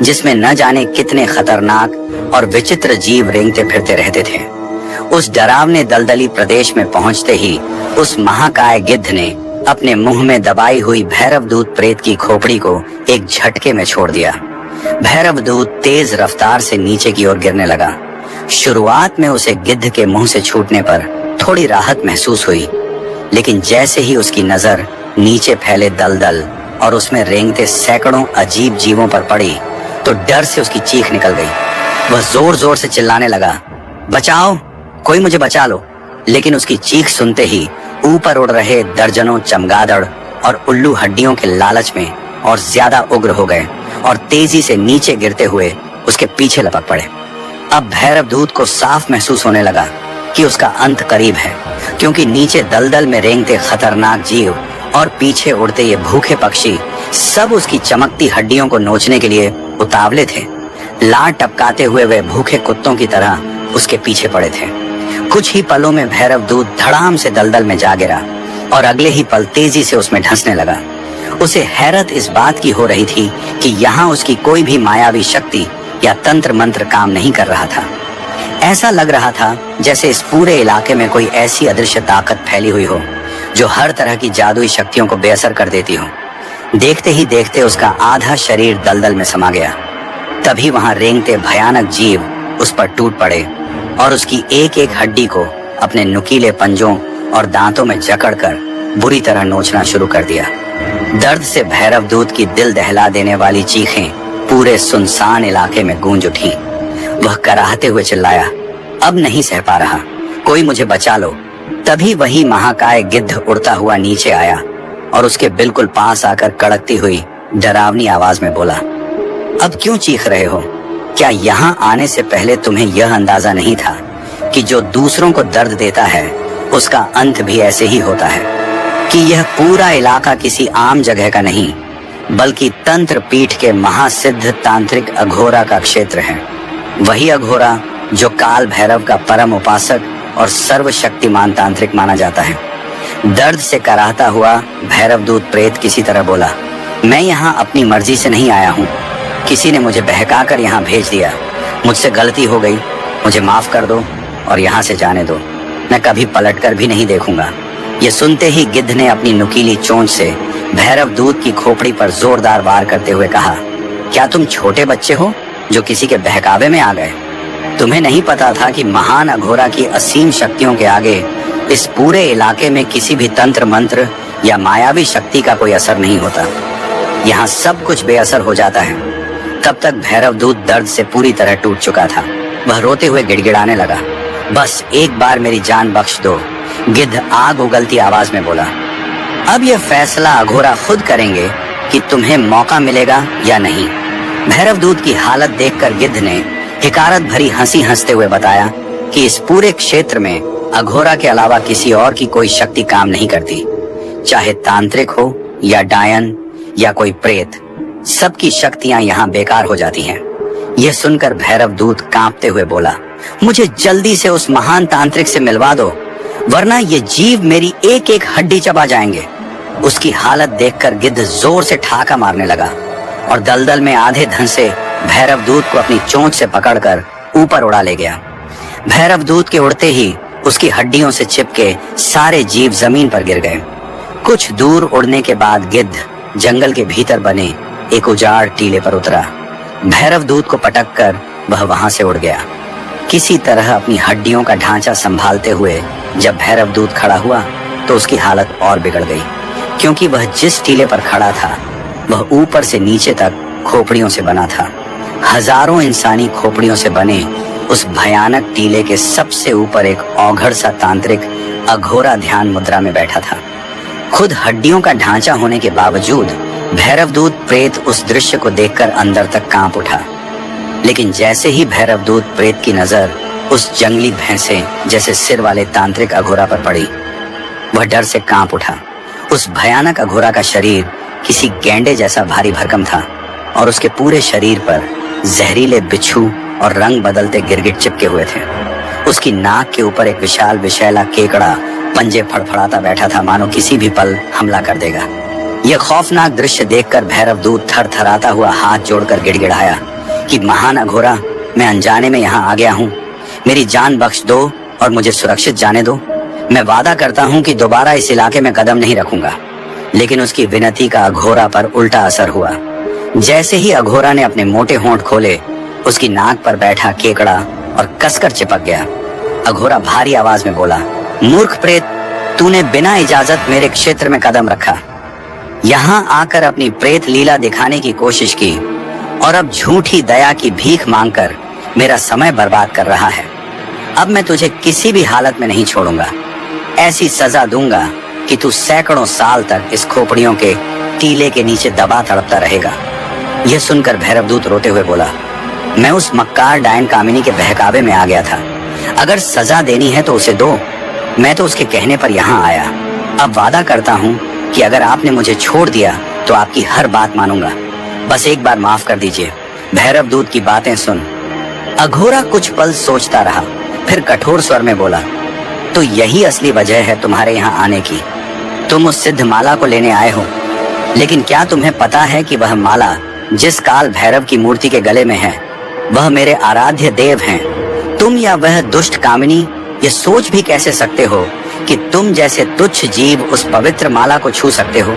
जिसमें न जाने कितने खतरनाक और विचित्र जीव रेंगते फिरते रहते थे। उस डरावने दलदली प्रदेश में पहुंचते ही उस महाकाय गिद्ध ने अपने मुंह में दबाई हुई भैरवदूत प्रेत की खोपड़ी को एक झटके में छोड़ दिया। भैरवदूत तेज रफ्तार से नीचे की ओर गिरने लगा। शुरुआत में उसे गिद्ध के मुंह से छूटने पर थोड़ी राहत महसूस हुई, लेकिन जैसे ही उसकी नजर नीचे फैले दलदल और उसमें रेंगते सैकड़ों अजीब जीवों पर पड़ी तो डर से उसकी चीख निकल गई। वह जोर जोर से चिल्लाने लगा, बचाओ, कोई मुझे बचा लो। लेकिन उसकी चीख सुनते ही ऊपर उड़ रहे दर्जनों चमगादड़ और उल्लू हड्डियों के लालच में और ज्यादा उग्र हो गए और तेजी से नीचे गिरते हुए उसके पीछे लपक पड़े। अब भैरवदूत को साफ महसूस होने लगा कि उसका अंत करीब है, क्योंकि नीचे दलदल में रेंगते खतरनाक जीव और पीछे उड़ते ये भूखे पक्षी सब उसकी चमकती हड्डियों को नोचने के लिए उतावले थे। लार टपकाते हुए वे भूखे कुत्तों की तरह उसके पीछे पड़े थे। कुछ ही पलों में भैरवदूत धड़ाम से दलदल में जा गिरा और अगले ही पल तेजी से उसमें धंसने लगा। उसे हैरत इस बात की हो रही थी कि यहाँ उसकी कोई भी मायावी शक्ति या तंत्र मंत्र काम नहीं कर रहा था। ऐसा लग रहा था जैसे इस पूरे इलाके में कोई ऐसी अदृश्य ताकत फैली हुई हो जो हर तरह की जादुई शक्तियों को बेअसर कर देती हो। देखते ही देखते उसका आधा शरीर दलदल में समा गया। तभी वहां रेंगते भयानक जीव उस पर टूट पड़े और उसकी एक एक हड्डी को अपने नुकीले पंजों और दांतों में जकड़कर बुरी तरह नोचना शुरू कर दिया। दर्द से भैरवदूत की दिल दहला देने वाली चीखें पूरे सुनसान इलाके में गूंज उठी। वह कराहते हुए चिल्लाया, अब नहीं सह पा रहा, कोई मुझे बचा लो। तभी वही महाकाय गिद्ध उड़ता हुआ नीचे आया और उसके बिल्कुल पास आकर कड़कती हुई डरावनी आवाज में बोला, अब क्यों चीख रहे हो? क्या यहाँ आने से पहले तुम्हें यह अंदाजा नहीं था कि जो दूसरों को दर्द देता है उसका अंत भी ऐसे ही होता है, कि यह पूरा इलाका किसी आम जगह का नहीं बल्कि तंत्र पीठ के महासिद्ध तांत्रिक अघोरा का क्षेत्र है। वही अघोरा जो काल भैरव का परम उपासक और सर्वशक्तिमान तांत्रिक माना जाता है। दर्द से कराहता हुआ भैरवदूत प्रेत किसी तरह बोला, मैं यहाँ अपनी मर्जी से नहीं आया हूँ, किसी ने मुझे बहकाकर यहाँ भेज दिया। मुझसे गलती हो गई, मुझे माफ कर दो और यहाँ से जाने दो, मैं कभी पलटकर भी नहीं देखूंगा। ये सुनते ही गिद्ध ने अपनी नुकीली चोंच से भैरवदूत की खोपड़ी पर जोरदार वार करते हुए कहा, क्या तुम छोटे बच्चे हो जो किसी के बहकावे में आ गए? तुम्हें नहीं पता था कि महान अघोरा की असीम शक्तियों के आगे इस पूरे इलाके में किसी भी तंत्र मंत्र या मायावी शक्ति का कोई असर नहीं होता। यहाँ सब कुछ बेअसर हो जाता है। तब तक भैरवदूत दर्द से पूरी तरह टूट चुका था। वह रोते हुए गिड़गिड़ाने लगा, बस एक बार मेरी जान बख्श दो। गिद्ध आग उगलती आवाज में बोला, अब यह फैसला अघोरा खुद करेंगे कि तुम्हें मौका मिलेगा या नहीं। भैरवदूत की हालत देखकर गिद्ध ने हिकारत भरी हंसी हंसते हुए बताया कि इस पूरे क्षेत्र में अघोरा के अलावा किसी और की कोई शक्ति काम नहीं करती, चाहे तांत्रिक हो या डायन या कोई प्रेत, सबकी शक्तियां यहाँ बेकार हो जाती हैं। यह सुनकर भैरवदूत कांपते हुए बोला, मुझे जल्दी से उस महान तांत्रिक से मिलवा दो, वरना ये जीव मेरी एक एक हड्डी चबा जाएंगे। उसकी हालत देखकर गिद्ध जोर से ठहाका मारने लगा और दलदल में आधे धंसे भैरवदूत को अपनी चोंच से पकड़कर ऊपर उड़ा ले गया। भैरवदूत के उड़ते ही उसकी हड्डियों से चिपके सारे जीव जमीन पर गिर गए। कुछ दूर उड़ने के बाद गिद्ध जंगल के भीतर बने एक उजाड़ टीले पर उतरा। भैरवदूत को पटककर वह वहां से उड़ गया। किसी तरह अपनी हड्डियों का ढांचा संभालते हुए जब भैरवदूत खड़ा हुआ तो उसकी हालत और बिगड़ गई, क्योंकि वह जिस टीले पर खड़ा था वह ऊपर से नीचे तक खोपड़ियों से बना था। हजारों इंसानी खोपड़ियों से बने उस भयानक टीले के सबसे ऊपर एक औघड़ सा तांत्रिक अघोरा ध्यान मुद्रा में बैठा था। खुद हड्डियों का ढांचा होने के बावजूद भैरवदूत प्रेत उस दृश्य को देखकर अंदर तक कांप उठा। लेकिन जैसे ही भैरवदूत प्रेत की नजर उस जंगली भैंसे जैसे सिर वाले तांत्रिक अघोरा पर पड़ी। वह डर से कांप उठा। उस भयानक अघोरा का शरीर किसी गैंडे जैसा भारी भरकम था और उसके पूरे शरीर पर जहरीले बिच्छू और रंग बदलते गिरगिट चिपके हुए थे। उसकी नाक के ऊपर एक विशाल विषैला केकड़ा पंजे फड़फड़ाता बैठा था, मानो किसी भी पल हमला कर देगा। यह खौफनाक दृश्य देखकर भैरवदूत थरथराता हुआ हाथ जोड़कर गिड़गिड़ाया कि महान अघोरा, मैं अनजाने में यहाँ आ गया हूँ। मेरी जान बख्श दो और मुझे सुरक्षित जाने दो। मैं वादा करता हूँ कि दोबारा इस इलाके में कदम नहीं रखूंगा। लेकिन उसकी विनती का अघोरा पर उल्टा असर हुआ। जैसे ही अघोरा ने अपने मोटे होंठ खोले, उसकी नाक पर बैठा केकड़ा और कसकर चिपक गया। अघोरा भारी आवाज में बोला, मूर्ख प्रेत, तूने बिना इजाजत मेरे क्षेत्र में कदम रखा, यहाँ आकर अपनी प्रेत लीला दिखाने की कोशिश की और अब झूठी दया की भीख मांगकर मेरा समय बर्बाद कर रहा है। अब मैं तुझे किसी भी हालत में नहीं छोड़ूंगा। ऐसी सजा दूंगा कि तू सैकड़ों साल तक इस खोपड़ियों के टीले के नीचे दबा तड़पता रहेगा। यह सुनकर भैरवदूत रोते हुए बोला, मैं उस मक्कार डायन कामिनी के बहकावे में आ गया था। अगर सजा देनी है तो उसे दो। मैं तो उसके कहने पर यहाँ आया। अब वादा करता हूँ कि अगर आपने मुझे छोड़ दिया तो आपकी हर बात मानूंगा। बस एक बार माफ कर दीजिए। भैरवदूत की बातें सुन। अघोरा कुछ पल सोचता रहा, फिर कठोर स्वर में बोला, तो यही असली वजह है तुम्हारे यहाँ आने की। तुम उस सिद्ध माला को लेने आए हो, लेकिन क्या तुम्हें पता है कि वह माला जिस काल भैरव की मूर्ति के गले में है, वह मेरे आराध्य देव हैं। तुम या वह दुष्ट कामिनी ये सोच भी कैसे सकते हो कि तुम जैसे तुच्छ जीव उस पवित्र माला को छू सकते हो?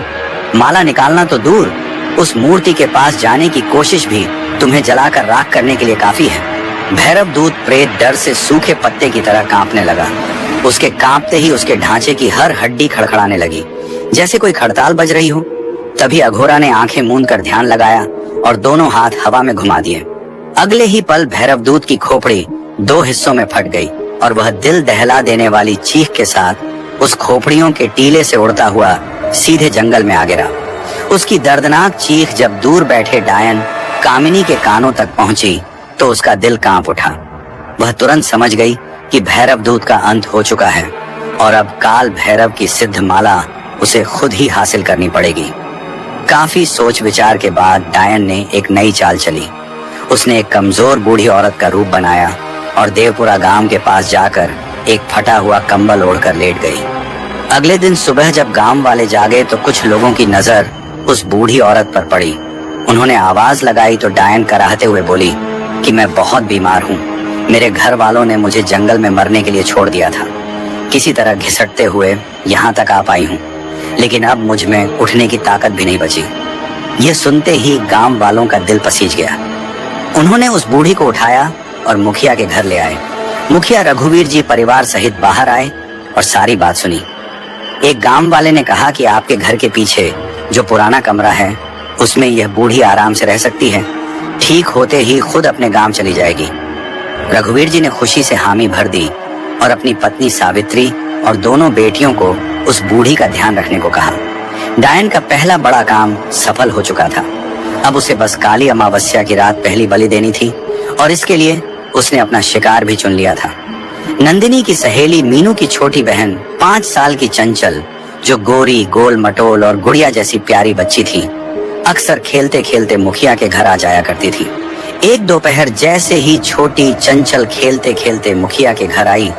माला निकालना तो दूर, उस मूर्ति के पास जाने की कोशिश भी तुम्हें जलाकर राख करने के लिए काफी है। भैरवदूत प्रेत डर से सूखे पत्ते की तरह कांपने लगा। उसके कांपते ही उसके ढांचे की हर हड्डी खड़खड़ाने लगी, जैसे कोई खड़ताल बज रही हो। तभी अघोरा ने आंखें मूंद कर ध्यान लगाया और दोनों हाथ हवा में घुमा दिए। अगले ही पल भैरवदूत की खोपड़ी दो हिस्सों में फट गई और वह दिल दहला देने वाली चीख के साथ उस खोपड़ियों के टीले से उड़ता हुआ सीधे जंगल में आ गिरा। उसकी दर्दनाक चीख जब दूर बैठे डायन कामिनी के कानों तक पहुंची तो उसका दिल कांप उठा। वह तुरंत समझ गई कि भैरवदूत का अंत हो चुका है और अब काल भैरव की सिद्ध माला उसे खुद ही हासिल करनी पड़ेगी। काफी सोच विचार के बाद डायन ने एक नई चाल चली। उसने एक कमजोर बूढ़ी औरत का रूप बनाया और देवपुरा गांव के पास जाकर एक फटा हुआ कंबल ओढ़कर लेट गई। अगले दिन सुबह जब गांव वाले जागे तो कुछ लोगों की नजर उस बूढ़ी औरत पर पड़ी। उन्होंने आवाज लगाई तो डायन कराहते हुए बोली कि मैं बहुत बीमार हूँ। मेरे घर वालों ने मुझे जंगल में मरने के लिए छोड़ दिया था। किसी तरह घिसटते हुए यहाँ तक आ पाई हूँ, लेकिन अब मुझ में उठने की ताकत भी नहीं बची। ये सुनते ही गांव वालों का दिल पसीज गया। उन्होंने उस बूढ़ी को उठाया और मुखिया के घर ले आए। मुखिया रघुवीर जी परिवार सहित बाहर आए और सारी बात सुनी। एक गांव वाले ने कहा कि आपके घर के पीछे जो पुराना कमरा है उसमें यह बूढ़ी आराम से रह सकती है। ठीक होते ही खुद अपने गांव चली जाएगी। रघुवीर जी ने खुशी से हामी भर दी और अपनी पत्नी सावित्री और दोनों बेटियों को उस बूढ़ी का ध्यान रखने को कहा। डायन का पहला बड़ा काम सफल हो चुका था। अब उसे बस काली अमावस्या की रात पहली बलि देनी थी और इसके लिए उसने अपना शिकार भी चुन लिया था। नंदिनी की सहेली मीनू की छोटी बहन 5 साल की चंचल, जो गोरी गोल मटोल और गुड़िया जैसी प्यारी बच्ची थी, अक्सर खेलते खेलते मुखिया के घर आ जाया करती थी। एक दोपहर जैसे ही छोटी चंचल खेलते खेलते मुखिया के घर आई,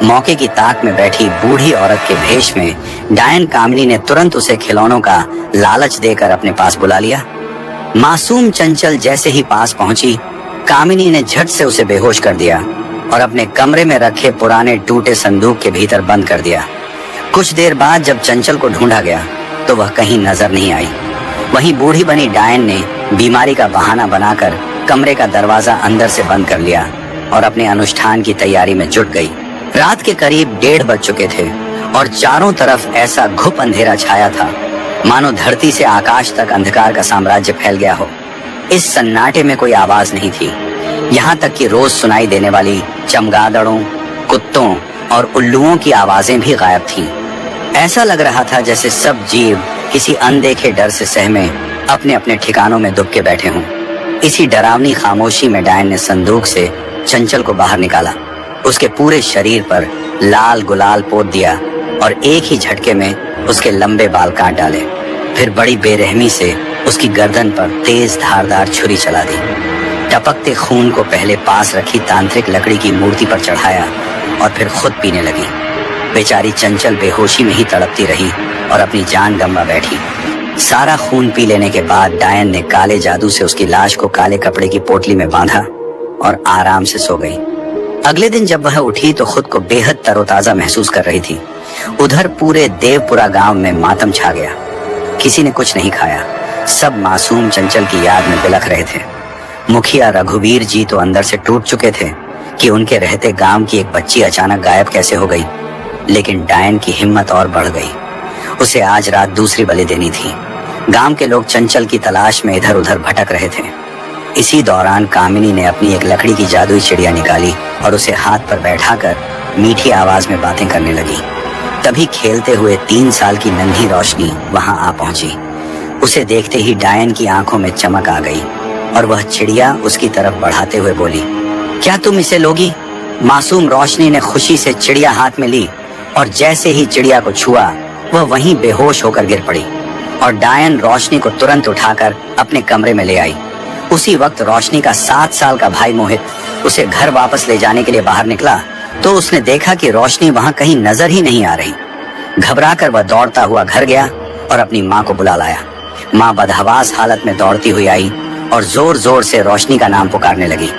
मौके की ताक में बैठी बूढ़ी औरत के भेष में डायन कामिनी ने तुरंत उसे खिलौनों का लालच देकर अपने पास बुला लिया। मासूम चंचल जैसे ही पास पहुंची, कामिनी ने झट से उसे बेहोश कर दिया और अपने कमरे में रखे पुराने टूटे संदूक के भीतर बंद कर दिया। कुछ देर बाद जब चंचल को ढूंढा गया तो वह कहीं नजर नहीं आई। वहीं बूढ़ी बनी डायन ने बीमारी का बहाना बनाकर कमरे का दरवाजा अंदर से बंद कर लिया और अपने अनुष्ठान की तैयारी में जुट गई। रात के करीब 1:30 बज चुके थे और चारों तरफ ऐसा घुप अंधेरा छाया था मानो धरती से आकाश तक अंधकार का साम्राज्य फैल गया हो। इस सन्नाटे में कोई आवाज नहीं थी, यहाँ तक कि रोज सुनाई देने वाली चमगादड़ों, कुत्तों और उल्लुओं की आवाजें भी गायब थीं। ऐसा लग रहा था जैसे सब जीव किसी अनदेखे डर से सहमे अपने अपने ठिकानों में दुबके बैठे हों। इसी डरावनी खामोशी में डायन ने संदूक से चंचल को बाहर निकाला। उसके पूरे शरीर पर लाल गुलाल पोत दिया और एक ही झटके में उसके लंबे बाल काट डाले। फिर बड़ी बेरहमी से उसकी गर्दन पर तेज धारदार छुरी चला दी। टपकते खून को पहले पास रखी तांत्रिक लकड़ी की मूर्ति पर चढ़ाया और फिर खुद पीने लगी। बेचारी चंचल बेहोशी में ही तड़पती रही और अपनी जान गंवा बैठी। सारा खून पी लेने के बाद डायन ने काले जादू से उसकी लाश को काले कपड़े की पोटली में बांधा और आराम से सो गई। अगले दिन जब वह उठी तो खुद को बेहद तरोताजा महसूस कर रही थी। उधर पूरे देवपुरा गांव में मातम छा गया। किसी ने कुछ नहीं खाया। सब मासूम चंचल की याद में बिलख रहे थे। मुखिया रघुवीर जी तो अंदर से टूट चुके थे कि उनके रहते गांव की एक बच्ची अचानक गायब कैसे हो गई। लेकिन डायन की हिम्मत और बढ़ गई। उसे आज रात दूसरी बलि देनी थी। गांव के लोग चंचल की तलाश में इधर उधर भटक रहे थे। इसी दौरान कामिनी ने अपनी एक लकड़ी की जादुई चिड़िया निकाली और उसे हाथ पर बैठाकर मीठी आवाज में बातें करने लगी। तभी खेलते हुए 3 साल की नन्ही रोशनी वहां आ पहुंची। उसे देखते ही डायन की आंखों में चमक आ गई और वह चिड़िया उसकी तरफ बढ़ाते हुए बोली, क्या तुम इसे लोगी? मासूम रोशनी ने खुशी से चिड़िया हाथ में ली और जैसे ही चिड़िया को छुआ वह वहीं बेहोश होकर गिर पड़ी और डायन रोशनी को तुरंत उठाकर अपने कमरे में ले आई। उसी वक्त रोशनी का 7 साल का भाई मोहित उसे घर वापस ले जाने के लिए बाहर निकला तो उसने देखा कि रोशनी वहां कहीं नजर ही नहीं आ रही। घबराकर वह दौड़ता हुआ घर गया और अपनी माँ को बुला लाया। माँ बदहवास हालत में दौड़ती हुई आई और जोर जोर से रोशनी का नाम पुकारने लगी।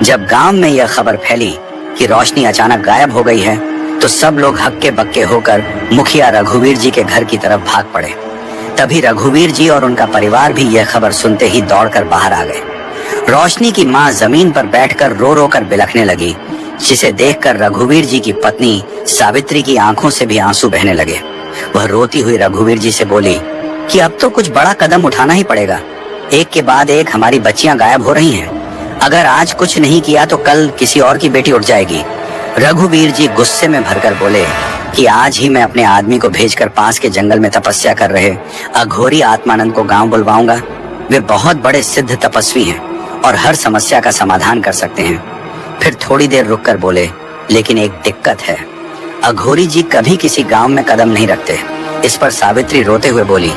जब गांव में यह खबर फैली कि रोशनी अचानक गायब हो गई है तो सब लोग हक्के बक्के होकर मुखिया रघुवीर जी के घर की तरफ भाग पड़े। तभी रघुवीर जी और उनका परिवार भी यह खबर सुनते ही दौड़कर बाहर आ गए। रोशनी की माँ जमीन पर बैठकर रो रो कर बिलखने लगी, जिसे देखकर रघुवीर जी की पत्नी सावित्री की आंखों से भी आंसू बहने लगे। वह रोती हुई रघुवीर जी से बोली कि अब तो कुछ बड़ा कदम उठाना ही पड़ेगा। एक के बाद एक हमारी बच्चियां गायब हो रही हैं। अगर आज कुछ नहीं किया तो कल किसी और की बेटी उठ जाएगी। रघुवीर जी गुस्से में भरकर बोले कि आज ही मैं अपने आदमी को भेजकर पास के जंगल में तपस्या कर रहे अघोरी आत्मानंद को गांव बुलवाऊंगा। वे बहुत बड़े सिद्ध तपस्वी हैं और हर समस्या का समाधान कर सकते हैं। फिर थोड़ी देर रुककर बोले, लेकिन एक दिक्कत है। अघोरी जी कभी किसी गांव में कदम नहीं रखते। इस पर सावित्री रोते हुए बोली,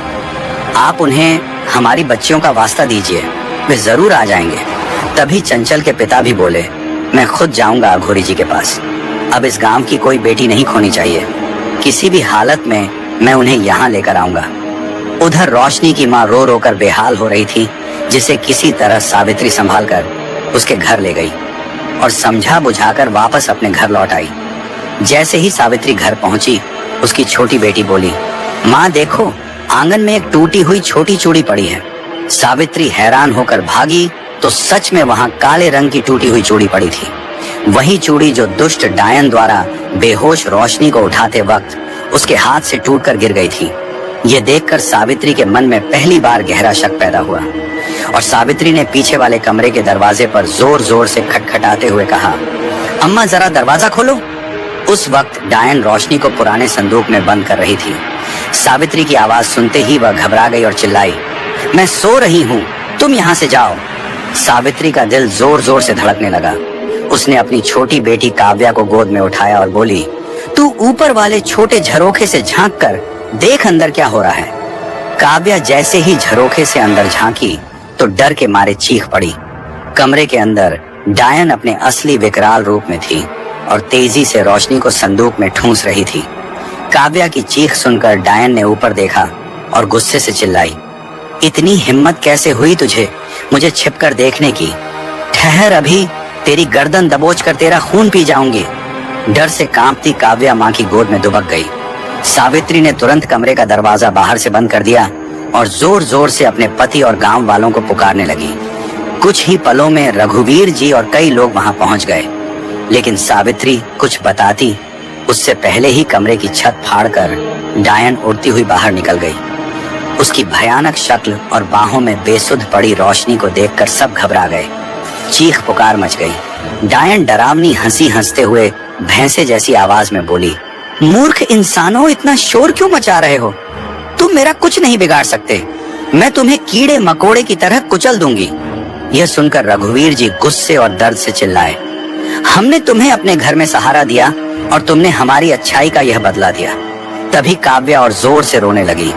आप उन्हें हमारी बच्चियों का वास्ता दीजिए, वे जरूर आ जाएंगे। तभी चंचल के पिता भी बोले, मैं खुद जाऊंगा अघोरी जी के पास। अब इस गांव की कोई बेटी नहीं खोनी चाहिए। किसी भी हालत में मैं उन्हें यहाँ लेकर आऊंगा। उधर रोशनी की माँ रो रो कर बेहाल हो रही थी, जिसे किसी तरह सावित्री संभाल कर उसके घर ले गई और समझा बुझाकर वापस अपने घर लौट आई। जैसे ही सावित्री घर पहुंची, उसकी छोटी बेटी बोली, माँ देखो, आंगन में एक टूटी हुई छोटी चूड़ी पड़ी है। सावित्री हैरान होकर भागी तो सच में वहां काले रंग की टूटी हुई चूड़ी पड़ी थी। वही चूड़ी जो दुष्ट डायन द्वारा बेहोश रोशनी को उठाते वक्त उसके हाथ से टूटकर गिर गई थी। ये देखकर सावित्री के मन में पहली बार गहरा शक पैदा हुआ और सावित्री ने पीछे वाले कमरे के दरवाजे पर जोर जोर से खटखटाते हुए कहा, अम्मा जरा दरवाजा खोलो। उस वक्त डायन रोशनी को पुराने संदूक में बंद कर रही थी। सावित्री की आवाज सुनते ही वह घबरा गई और चिल्लाई, मैं सो रही हूँ, तुम यहाँ से जाओ। सावित्री का दिल जोर जोर से धड़कने लगा। उसने अपनी छोटी बेटी काव्या को गोद में उठाया और बोली, तू ऊपर वाले छोटे झरोखे से झांक कर देख अंदर क्या हो रहा है। काव्या जैसे ही झरोखे से अंदर झांकी तो डर के मारे चीख पड़ी। कमरे के अंदर डायन अपने असली विकराल रूप में थी और तेजी से रोशनी को संदूक में ठूंस रही थी। काव्या की चीख सुनकर डायन ने ऊपर देखा और गुस्से से चिल्लाई, इतनी हिम्मत कैसे हुई तुझे मुझे छिपकर देखने की? ठहर, अभी तेरी गर्दन दबोचकर तेरा खून पी जाऊंगी। डर से कांपती काव्या माँ की गोद में दुबक गई। सावित्री ने तुरंत कमरे का दरवाजा बाहर से बंद कर दिया और जोर जोर से अपने पति और गांव वालों को पुकारने लगी। कुछ ही पलों में रघुवीर जी और कई लोग वहां पहुंच गए, लेकिन सावित्री कुछ बताती उससे पहले ही कमरे की छत फाड़कर डायन उड़ती हुई बाहर निकल गई। उसकी भयानक शक्ल और बाहों में बेसुध पड़ी रोशनी को देखकर सब घबरा गए। चीख पुकार मच गई। डायन डरावनी हंसी हंसते हुए भैंसे जैसी आवाज में बोली, मूर्ख इंसानों, इतना शोर क्यों मचा रहे हो? तुम मेरा कुछ नहीं बिगाड़ सकते। मैं तुम्हें कीड़े मकोड़े की तरह कुचल दूंगी। यह सुनकर रघुवीर जी गुस्से और दर्द से चिल्लाए, हमने तुम्हें अपने घर में सहारा दिया और तुमने हमारी अच्छाई का यह बदला दिया। तभी काव्या और जोर से रोने लगी।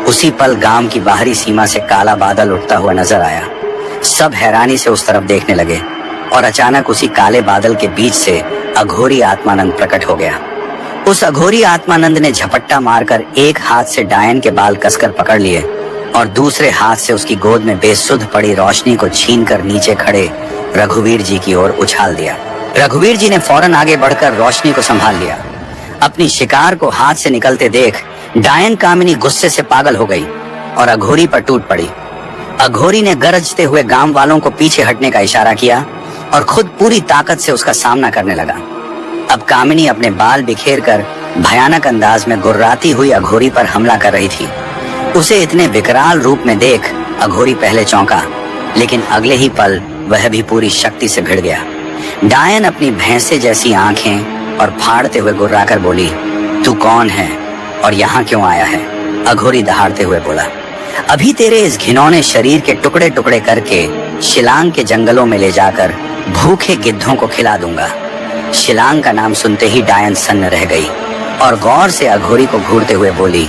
उसी पल गांव की बाहरी सीमा से काला बादल उठता हुआ नजर आया। सब हैरानी से उस तरफ देखने लगे और अचानक उसी काले बादल के बीच से अघोरी आत्मानंद प्रकट हो गया। उस अघोरी आत्मानंद ने झपट्टा मारकर एक हाथ से डायन के बाल कसकर पकड़ लिए और दूसरे हाथ से उसकी गोद में बेसुध पड़ी रोशनी को छीनकर नीचे खड़े रघुवीर जी की ओर उछाल दिया। रघुवीर जी ने फौरन आगे बढ़कर रोशनी को संभाल लिया। अपनी शिकार को हाथ से निकलते देख डायन कामिनी गुस्से से पागल हो गई और अघोरी पर टूट पड़ी। अघोरी ने गरजते हुए गांव वालों को पीछे हटने का इशारा किया और खुद पूरी ताकत से उसका सामना करने लगा। अब कामिनी अपने बाल बिखेर कर भयानक अंदाज में गुर्राती हुई अघोरी पर हमला कर रही थी। उसे इतने विकराल रूप में देख अघोरी पहले चौंका, लेकिन अगले ही पल वह भी पूरी शक्ति से भिड़ गया। डायन अपनी भैंसे जैसी आंखें और फाड़ते हुए गुर्राकर बोली, तू कौन है और यहाँ क्यों आया है? अघोरी दहाड़ते हुए बोला, अभी तेरे इस घिनौने शरीर के टुकड़े टुकड़े करके शिलांग के जंगलों में ले जाकर भूखे गिद्धों को खिला दूंगा। शिलांग का नाम सुनते ही डायन सन्न रह गई और गौर से अघोरी को घूरते हुए बोली,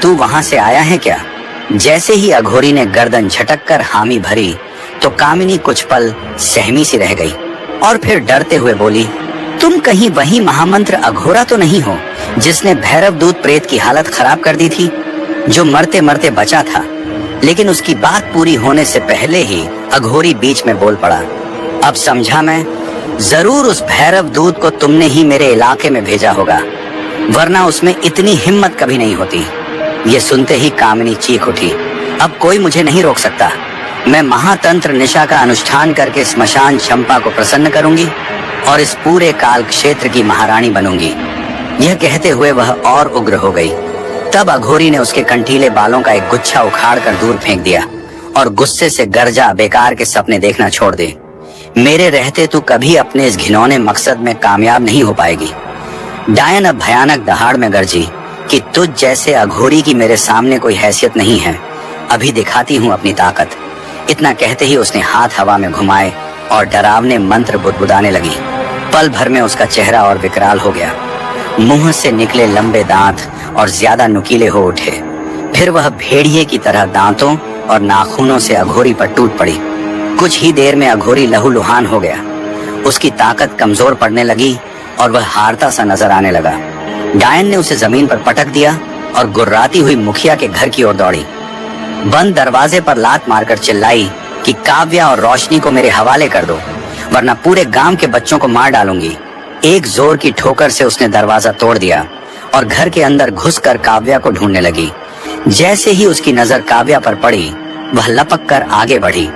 तू वहां से आया है क्या? जैसे ही अघोरी ने गर्दन झटक कर हामी भरी तो कामिनी कुछ पल सहमी सी रह गई और फिर डरते हुए बोली, तुम कहीं वही महामंत्र अघोरा तो नहीं हो जिसने भैरव दूत प्रेत की हालत खराब कर दी थी, जो मरते मरते बचा था? लेकिन उसकी बात पूरी होने से पहले ही अघोरी बीच में बोल पड़ा, अब समझा मैं, जरूर उस भैरव दूत को तुमने ही मेरे इलाके में भेजा होगा, वरना उसमें इतनी हिम्मत कभी नहीं होती। ये सुनते ही कामिनी चीख उठी, अब कोई मुझे नहीं रोक सकता। मैं महातंत्र निशा का अनुष्ठान करके स्मशान चंपा को प्रसन्न करूंगी और इस पूरे काल क्षेत्र की महारानी बनूंगी। यह कहते हुए वह और उग्र हो गई। तब अघोरी ने उसके कंटीले बालों का एक गुच्छा उखाड़कर दूर फेंक दिया और गुस्से से गर्जा, बेकार के सपने देखना छोड़ दे। मेरे रहते तू कभी अपने इस घिनौने मकसद में कामयाब नहीं हो पाएगी। डायन अब भयानक दहाड़ में गरजी कि तुझ जैसे अघोरी की मेरे सामने कोई हैसियत नहीं है, अभी दिखाती हूँ अपनी ताकत। इतना कहते ही उसने हाथ हवा में घुमाए और डरावने मंत्र बुदबुदाने लगी। पल भर में उसका चेहरा और विकराल हो गया। मुंह से निकले लंबे दांत और ज्यादा नुकीले हो उठे। फिर वह भेड़िए की तरह दांतों और नाखूनों से अघोरी पर टूट पड़ी। कुछ ही देर में अघोरी लहूलुहान हो गया। उसकी ताकत कमजोर पड़ने लगी और वह हारता सा नजर आने लगा। डायन ने उसे जमीन पर पटक दिया और गुर्राती हुई मुखिया के घर की ओर दौड़ी। बंद दरवाजे पर लात मारकर चिल्लाई कि काव्या और रोशनी को मेरे हवाले कर दो, वरना पूरे गांव के बच्चों को मार डालूंगी। एक जोर की ठोकर से उसने दरवाजा तोड़ दिया और घर के अंदर घुसकर काव्या को ढूंढने लगी। जैसे ही उसकी नजर काव्या पर पड़ी, वह लपक कर आगे बढ़ी।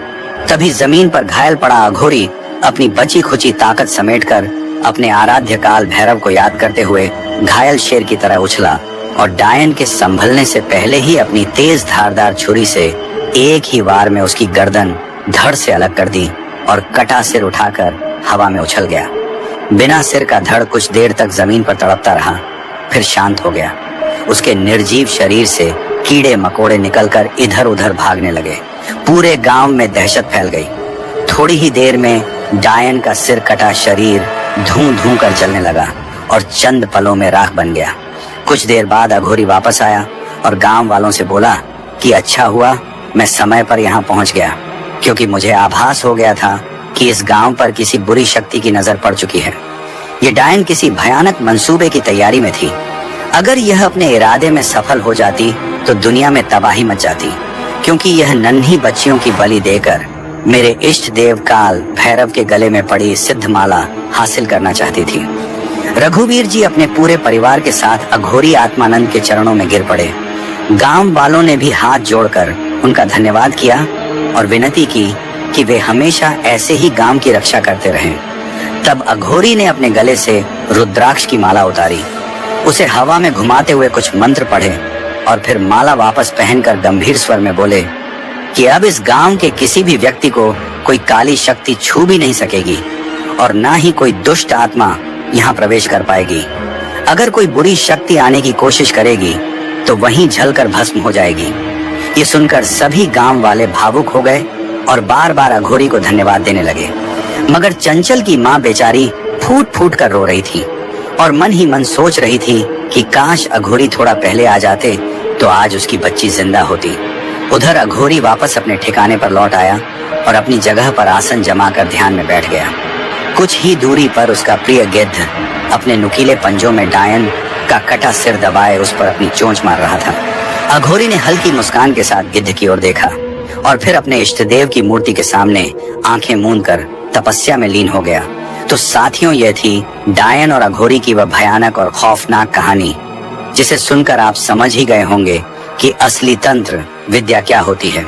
तभी जमीन पर घायल पड़ा अघोरी अपनी बची खुची ताकत समेटकर अपने आराध्य काल भैरव को याद करते हुए घायल शेर की तरह उछला और डायन के संभलने से पहले ही अपनी तेज धारदार छुरी से एक ही वार में उसकी गर्दन धड़ से अलग कर दी और कटा सिर उठाकर हवा में उछल गया। बिना सिर का धड़ कुछ देर तक जमीन पर तड़पता रहा, फिर शांत हो गया। उसके निर्जीव शरीर से कीड़े मकोड़े निकलकर इधर उधर भागने लगे। पूरे गांव में दहशत फैल गई। थोड़ी ही देर में डायन का सिर कटा शरीर धूं धूं कर जलने लगा और चंद पलों में राख बन गया। कुछ देर बाद अघोरी वापस आया और गांव वालों से बोला कि अच्छा हुआ मैं समय पर यहाँ पहुँच गया, क्योंकि मुझे आभास हो गया था कि इस गांव पर किसी बुरी शक्ति की नजर पड़ चुकी है। ये डायन किसी भयानक मंसूबे की तैयारी में थी। अगर यह अपने इरादे में सफल हो जाती तो दुनिया में तबाही मच जाती, क्योंकि यह नन्ही बच्चियों की बलि देकर मेरे इष्ट देव काल भैरव के गले में पड़ी सिद्ध माला हासिल करना चाहती थी। रघुवीर जी अपने पूरे परिवार के साथ अघोरी आत्मानंद के चरणों में गिर पड़े। गांव वालों ने भी हाथ जोड़कर उनका धन्यवाद किया और विनती की कि वे हमेशा ऐसे ही गांव की रक्षा करते रहें। तब अघोरी ने अपने गले से रुद्राक्ष की माला उतारी, उसे हवा में घुमाते हुए कुछ मंत्र पढ़े और फिर माला वापस पहनकर गंभीर स्वर में बोले कि अब इस गांव के किसी भी व्यक्ति को कोई काली शक्ति छू भी नहीं सकेगी और ना ही कोई दुष्ट आत्मा यहाँ प्रवेश कर पाएगी। अगर कोई बुरी शक्ति आने की कोशिश करेगी तो वहीं जलकर भस्म हो जाएगी। ये सुनकर सभी गांव वाले भावुक हो गए और बार बार अघोरी को धन्यवाद देने लगे। मगर चंचल की माँ बेचारी फूट फूट कर रो रही थी और मन ही मन सोच रही थी कि काश अघोरी थोड़ा पहले आ जाते तो आज उसकी बच्ची जिंदा होती। उधर अघोरी वापस अपने ठिकाने पर लौट आया और अपनी जगह पर आसन जमा कर ध्यान में बैठ गया। कुछ ही दूरी पर उसका प्रिय गिद्ध अपने नुकीले पंजों में डायन का कटा सिर दबाए उस पर अपनी चोंच मार रहा था। अघोरी ने हल्की मुस्कान के साथ गिद्ध की ओर देखा और फिर अपने इष्टदेव की मूर्ति के सामने आंखें मूंद कर तपस्या में लीन हो गया। तो साथियों, यह थी डायन और अघोरी की वह भयानक और खौफनाक कहानी, जिसे सुनकर आप समझ ही गए होंगे कि असली तंत्र विद्या क्या होती है।